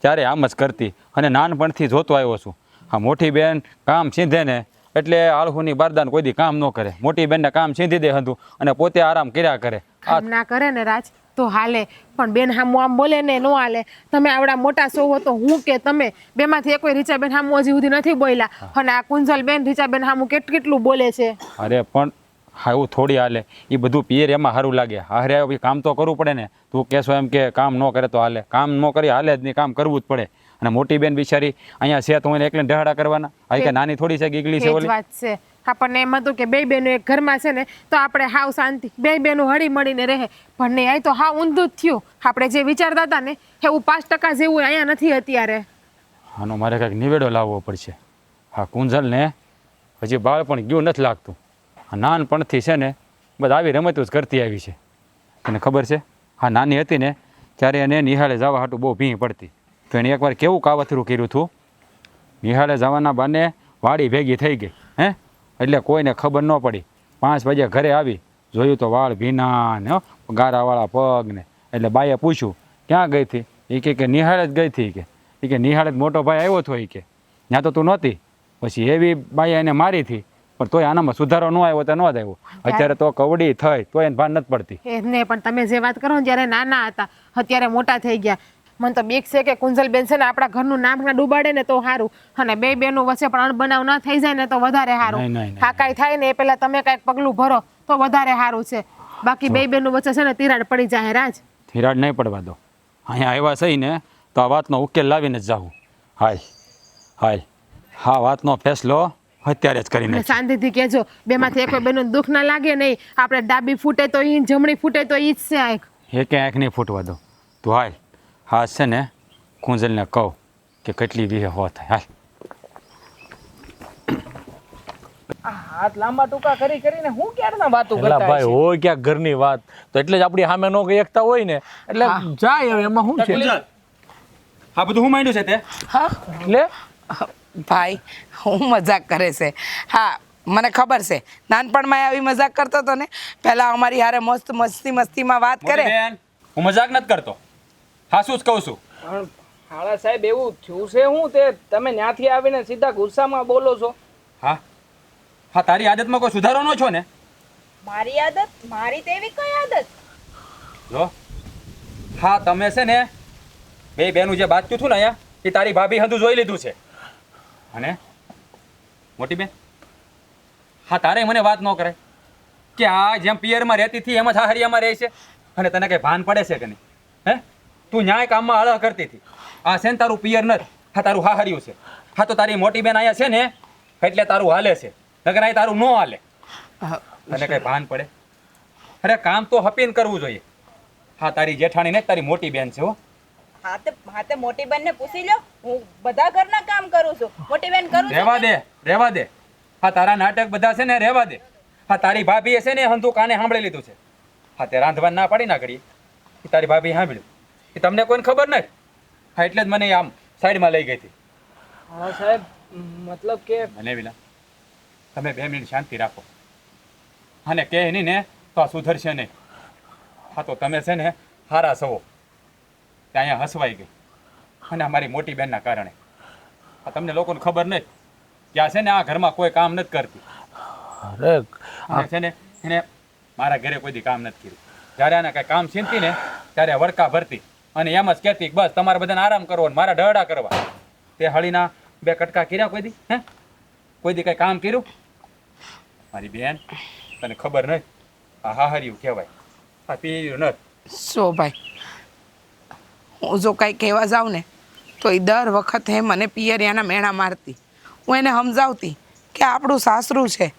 ત્યારે આમ જ કરતી અને નાનપણથી જોતો આવ્યો છું. હા, મોટી બેન કામ સીંધે ને એટલે આળહુની બારદાન કોઈ દી કામ ન કરે. મોટી બેનને કામ સીંધી દે હતું અને પોતે આરામ કર્યા કરે. કામ ના કરે ને રાજ તો હાલે, પણ બેન હામું આમ બોલે ને નો હાલે. તમે આવડા મોટા સોવો તો હું કે તમે બેમાંથી એકોય રીચાબેન હામું હજી સુધી નથી બોલ્યા અને આ કુંજલબેન રીચાબેન હામું કેટલું બોલે છે. અરે પણ હા, એવું થોડી હાલે. એ બધું પિયર એમાં સારું લાગે. હારે કામ તો કરવું પડે ને. તું કહેશો એમ કે કામ ન કરે તો હાલે? કામ ન કરી હાલે જ નહીં, કામ કરવું જ પડે. અને મોટી બેન બિચારી અહીંયા છે તો એને એકલે ઢહાડા કરવાના? આ કે નાની થોડી છે, ગીગલી છે એ જ ઓલી? વાત છે. આપણને એમ હતું કે બે બેનો એક ઘરમાં છે ને તો આપણે હાવ શાંતિ, બે બેનો હળી મળીને રહે, પણ નહીં, અહીં તો હાવ ઊંધું જ થયું. આપણે જે વિચારતા હતા ને એવું 5% જેવું અહીંયા નથી અત્યારે. આનો મારે કંઈક નિવેડો લાવવો પડશે. હા, કુંજલને હજી બાળ પણ ગયું નથી લાગતું. આ નાનપણથી છે ને બસ આવી રમતો જ કરતી આવી છે. તને ખબર છે? હા, નાની હતી ને ત્યારે એને નિહાળે જવા હાટું બહુ ભીં પડતી. તો એને એકવાર કેવું કાવતરું કર્યું હતું. નિહાળે જવાના બાને વાડી ભેગી થઈ ગઈ. હે, એટલે કોઈને ખબર ન પડી. 5 વાગ્યા ઘરે આવી, જોયું તો વાળ ભીના ને ગારાવાળા પગ ને. એટલે બાઈએ પૂછ્યું ક્યાં ગઈ હતી? એ કે નિહાળે જ ગઈ હતી. કે નિહાળે જ મોટો ભાઈ આવ્યો હતો. કે ત્યાં તો તું નહોતી. પછી એવી બાઈએ એને મારી હતી, પણ તોય આનામાં સુધારો ન આવ્યો તો ન જ આવ્યો. અત્યારે તો કવડી થઈ તોય એને ભાન નથી પડતી. એ જ ને, પણ તમે જે વાત કરો ને ત્યારે નાના હતા, અત્યારે મોટા થઈ ગયા. મને તો બીક છે કે કુંજલબેન છે ને આપણા ઘરનું નામ ના ડૂબાડે ને તો સારું, અને બે બેનો વચ્ચે પણ અણબનાવ ના થઈ જાય ને તો વધારે સારું. નહીં. હા, કાંઈ થાય ને એ પહેલા તમે કાંઈક પગલું ભરો તો વધારે સારું છે. બાકી બે બેનો વચ્ચે છે ને તિરાડ પડી જાય રાજ. તિરાડ નહીં પડવા દો. અહીંયા આવ્યા સહી ને તો આ વાતનો ઉકેલ લાવીને જ જાવું. હાલ હાલ, હા, વાતનો ફેસલો અત્યારે જ કરીને. અને શાંતિથી કહેજો, બેમાંથી એક બેનું દુઃખ ના લાગે નહીં. આપણે ડાબી ફૂટે તો ઈ, જમણી ફૂટે તો ઈ જ છે આંખ. આંખ નહીં ફૂટવા દો. તું હાલ, હા છે ને કુંજલને કહું કે કેટલી વિહે હો થાય. હાલ. હાથ લાંબા ટૂંકા કરીને હું ક્યારના વાતો એલા કરતા ભાઈ હશે? હોય ક્યાંક ઘરની વાત તો એટલે જ આપણી સામે નો કઈ એકતા હોય ને એટલે જાય. હવે એમાં શું છે? હા, બધું હું માંડ્યું છે તે? હા એટલે ભાઈ, હું મજાક કરે છે. હા, મને ખબર છે, નાનપણમાં આવી મજાક કરતો હતો ને. પહેલાં અમારી હારે મસ્ત મસ્તીમાં વાત કરે. બેન, હું મજાક નથી કરતો. હા, શું જ કહું છું. પણ હાળા સાહેબ એવું થયું છે હું તે તમે ત્યાંથી આવીને સીધા ગુસ્સામાં બોલો છો? હા, હા તારી આદતમાં કોઈ સુધારો ન છો ને? મારી આદત? મારી તેવી કઈ આદત? જો હા તમે છે ને બે બેનું જે બાતચું થયું ને અહીંયા એ તારી ભાભી હંધું જોઈ લીધું છે. અને મોટી બેન હા તારે મને વાત ન કરે કે આ જેમ પિયરમાં રહેતી હતી એમ જ હાહરિયામાં રહે છે અને તને કઈ ભાન પડે છે કે નહીં? હે તું ન્યાય કામમાં અળહ કરતી હતી. આ છે ને તારું પિયર નથી, હા તારું હાહરિયું છે. હા તો તારી મોટી બેન અહીંયા છે ને એટલે તારું હાલે છે, નકર અહીં તારું ન હાલે. તને કઈ ભાન પડે? અરે કામ તો હપીને કરવું જોઈએ. હા તારી જેઠાણી ને તારી મોટી બેન છે હો. હા તે મોટી બેન ને પૂછી લો. હું બધા ઘરના કામ કરું છું. મોટી બેન કરું છું. રહેવા દે. હા તારા નાટક બધા છે ને રહેવા દે. હા તારી ભાભીએ છે ને હંધું કાને સાંભળી લીધું છે. હા તે રાંધવા ના પાડી ના કરી એ તારી ભાભી સાંભળ્યું એ તમને કોઈને ખબર નથી. હા એટલે જ મને આમ સાઈડમાં લઈ ગઈ હતી. હા સાહેબ, મતલબ કે મને વિલા તમે 2 મિનિટ શાંતિ રાખો અને કહે નહીં ને તો આ સુધરશે નહીં. હા તો તમે છે ને હારા સવો ત્યાં અહીંયા હસવાઈ ગઈ અને અમારી મોટી બેનના કારણે. આ તમને લોકોને ખબર નહીં કે આ છે ને આ ઘરમાં કોઈ કામ નથી કરતી. અરે અને છે ને એને મારા ઘરે કોઈ દી કામ નથી કર્યું. જ્યારે આને કાંઈ કામ છીનતી ને ત્યારે વડકા ભરતી અને એમ જ કહેતી કે બસ તમારે બધાને આરામ કરવો ને મારા ઢળડા કરવા. તે હળીના 2 કટકા કર્યા કોઈ દી? હે કોઈ દી કાંઈ કામ કર્યું? મારી બેન તને ખબર નહીં આ હાહરિયું કહેવાય, આ પીર્યું નથી. સો ભાઈ, હું જો કાંઈ કહેવા જાઉં ને તો એ દર વખતે મને પિયરિયાના મેણા મારતી. હું એને સમજાવતી કે આપણું સાસરું છે,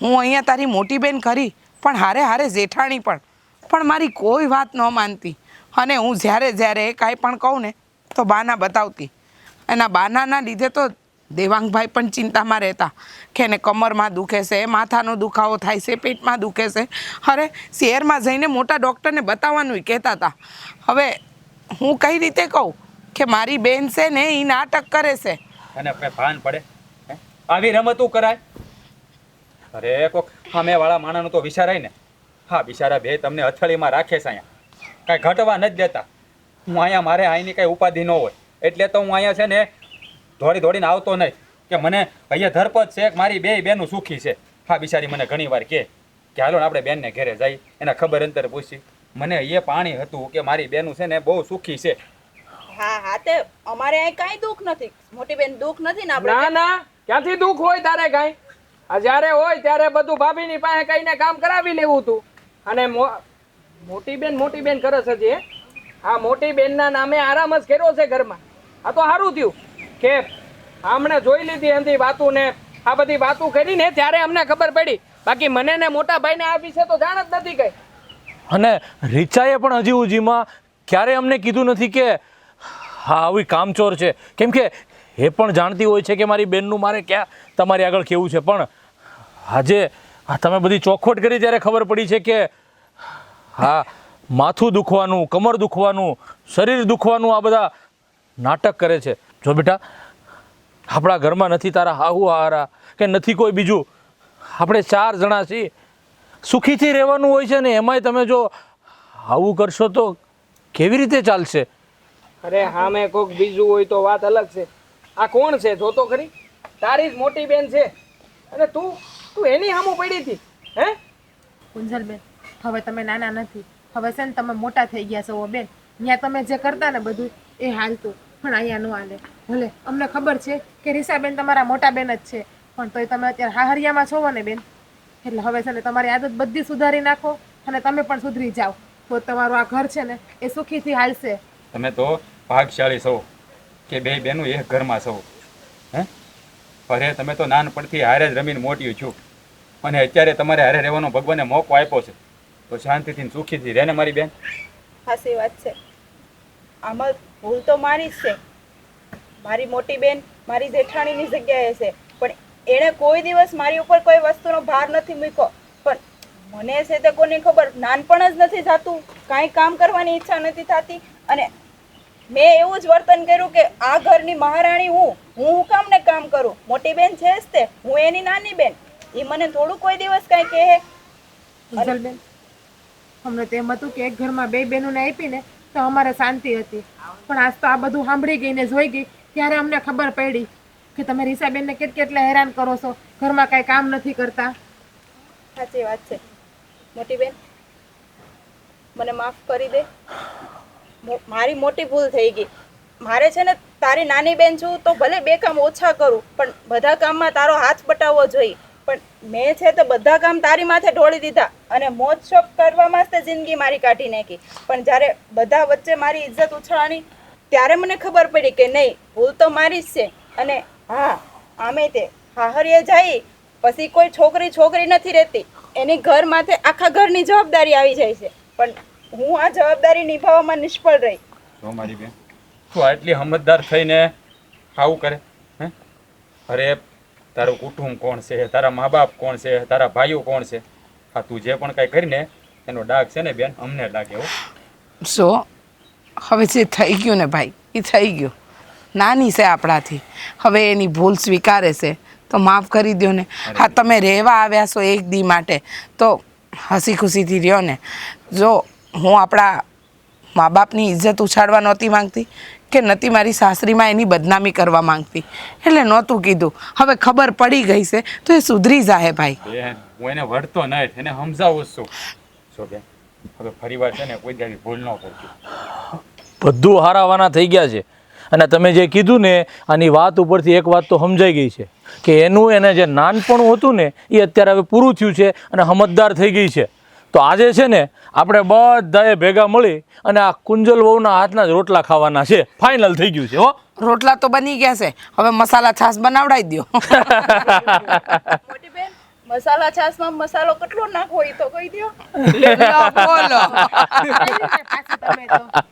હું અહીંયા તારી મોટી બેન ખરી પણ હારે હારે જેઠાણી પણ મારી કોઈ વાત ન માનતી. અને હું જ્યારે કાંઈ પણ કહું ને તો બાના બતાવતી. એના બાનાના લીધે તો દેવાંગભાઈ પણ ચિંતામાં રહેતા કે એને કમરમાં દુખે છે, માથાનો દુખાવો થાય છે, પેટમાં દુખે છે. અરે શહેરમાં જઈને મોટા ડૉક્ટરને બતાવવાનું કહેતા હતા. હવે હું કઈ રીતે કહું કે મારી બેન છે ને એ નાટક કરે છે? અને આપણે ભાન પડે? હે? આવી રમતું કરાય? અરે કોક સામેવાળા માણાનું તો વિચારાય ને. હા બિચારા બે તમને અથડીમાં રાખે છે અહીંયા, કાંઈ ઘટવા નથી દેતા. હું અહીંયા મારે અહીંની કાંઈ ઉપાધિ ન હોય એટલે તો હું અહીંયા છે ને દોડીને આવતો નહીં કે મને અહીંયા ધરપત છે કે મારી 2 બેનું સુખી છે. હા બિચારી મને ઘણી વાર કે હાલો ને આપણે બેનને ઘરે જઈ એના ખબર અંતર પૂછી. મને એ પાણી હતું કે મારી બેનું છે ને બહુ સુખી છે. હા તે અમારે અહીં કાંઈ દુઃખ નથી. મોટી બેન દુઃખ નથી ને ના ના, ક્યાંથી દુઃખ હોય તારે કાંઈ? આ જ્યારે હોય ત્યારે બધું ભાભીની પાસે કહીને કામ કરાવી લેવું તું. અને મોટી બેન કરે છે જે આ મોટી બેનના નામે આરામ જ કર્યો છે ઘરમાં. આ તો સારું થયું કે આમણે જોઈ લીધી એની વાતું ને આ બધી વાતું કરીને ત્યારે અમને ખબર પડી. બાકી મને ને મોટા ભાઈને આ વિશે તો જાણ જ નથી કઈ. અને રીચાએ પણ હજી ઉજીમાં ક્યારે અમને કીધું નથી કે હા આવી કામચોર છે. કેમ કે એ પણ જાણતી હોય છે કે મારી બેનનું મારે ક્યાં તમારી આગળ કેવું છે. પણ આજે તમે બધી ચોખવટ કરી ત્યારે ખબર પડી છે કે હા માથું દુખવાનું, કમર દુખવાનું, શરીર દુખવાનું આ બધા નાટક કરે છે. જો બેટા આપણા ઘરમાં નથી તારા હાહુ હારા કે નથી કોઈ બીજું, આપણે 4 જણા છીએ. સુખીથી રહેવાનું હોય છે ને એમાંય તમે જો આવું કરશો તો કેવી રીતે ચાલશે? અરે સામે કોક બીજું હોય તો વાત અલગ છે. આ કોણ છે જોતો ખરી? તારી જ મોટી બેન છે અને તું એની સામું પડી હતી. હે કુંજલબેન, હવે તમે નાના નથી, હવે છે ને તમે મોટા થઈ ગયા છો બેન. ત્યાં તમે જે કરતા ને બધું એ હાલતું, પણ અહીંયા ન હાલે. ભલે અમને ખબર છે કે રીસાબેન તમારા મોટા બેન જ છે, પણ તોય તમે અત્યારે હાહરિયામાં છો ને બેન. એટલે હવે છે ને તમારી આદત બધી સુધારી નાખો અને તમે પણ સુધરી જાઓ તો તમારું આ ઘર છે ને એ સુખીથી હાલશે. તમે તો ભાગશાળી છો કે 2 બેનું એક ઘરમાં છો. હે અરે તમે તો નાનપણથી હારે જ રમીને મોટી છું અને અત્યારે તમારે હારે રહેવાનો ભગવાને મોકો આપ્યો છે તો શાંતિથી સુખીથી રહે ને મારી બેન. સાચી વાત છે. આમાં ભૂલ તો મારી જ છે. મારી મોટી બેન મારી જેઠાણીની જગ્યાએ છે, પણ એણે કોઈ દિવસ મારી ઉપર કોઈ વસ્તુનો ભાર નથી મૂક્યો. પણ મને છે તે કોની ખબર, નાનપણ જ નથી થતું, કાંઈ કામ કરવાની ઈચ્છા નથી થતી. અને મેં એવું જ વર્તન કર્યું કે આ ઘરની મહારાણી હું કામ ને કામ કરું. મોટી બેન છે જ તે, હું એની નાની બેન. એ મને થોડું કોઈ દિવસ કાંઈ કહે? કુંજલબેન, અમને તો એમ હતું કે એક ઘરમાં 2 બહેનોને આપીને તો અમારે શાંતિ હતી, પણ આજ તો આ બધું સાંભળી ગઈ ને જોઈ ગઈ ત્યારે અમને ખબર પડી કે તમે રીસાબેનને કેટલા હેરાન કરો છો, ઘરમાં કાંઈ કામ નથી કરતા. સાચી વાત છે મોટી બેન, મને માફ કરી દે. મારી મોટી ભૂલ થઈ ગઈ. મારે છે ને તારી નાની બેન છું તો ભલે 2 કામ ઓછા કરું, પણ બધા કામમાં તારો હાથ બટાવવો જોઈએ. પણ મેં છે તો બધા કામ તારી માથે ઢોળી દીધા અને મોજ શોખ કરવામાં જ તે જિંદગી મારી કાઢી નાખી. પણ જ્યારે બધા વચ્ચે મારી ઇજ્જત ઉછળાણી ત્યારે મને ખબર પડી કે નહીં, ભૂલ તો મારી જ છે. અને હા, આમે તે હાહરીએ જાય પછી કોઈ છોકરી નથી રહેતી, એની ઘર માથે આખા ઘરની જવાબદારી આવી જાય છે. પણ હું આ જવાબદારી નિભાવવામાં નિષ્ફળ રહી. તો મારી બેન તું આટલી સમજદાર થઈને આવું કરે હે? અરે તારું કુટુંબ કોણ છે, તારા મા બાપ કોણ છે, તારા ભાઈઓ કોણ છે? હા તું જે પણ કાંઈ કરીને એનો ડાઘ છે ને બેન અમને લાગે હો. સો હવે જે થઈ ગયું ને ભાઈ, એ થઈ ગયું. નાની છે આપણાથી, હવે એની ભૂલ સ્વીકારે છે તો માફ કરી દો ને. હા, તમે રહેવા આવ્યા છો એક દી માટે તો હસી ખુશીથી રહ્યો ને. જો હું આપણા મા બાપની ઇજ્જત ઉછાળવા નહોતી માંગતી કે નથી મારી સાસરીમાં એની બદનામી કરવા માંગતી, એટલે નહોતું કીધું. હવે ખબર પડી ગઈ છે તો એ સુધરી જાય ભાઈ. બેન હું એને વળતો નહીં, એને સમજાવું છું. જો બેન હવે ફરીવાર છે ને કોઈ દાડી ભૂલ ન કરજો. બધું હારાવાના થઈ ગયા છે. અને તમે જે કીધું ને આની વાત ઉપરથી એક વાત તો સમજાઈ ગઈ છે કે એનું એને જે નાનપણું હતું ને એ અત્યારે હવે પૂરું થયું છે અને સમજદાર થઈ ગઈ છે. તો આજે છે ને આપણે બધાએ ભેગા મળી અને આ કુંજલ વહુના હાથના જ રોટલા ખાવાના છે. ફાઇનલ થઈ ગયું છે હો. રોટલા તો બની ગયા છે, હવે મસાલા છાશ બનાવડાવી દો. મોટી બેન, મસાલા છાશમાં મસાલો કેટલો નાખવો એ તો કહી દો. બોલો. પાછી તમે તો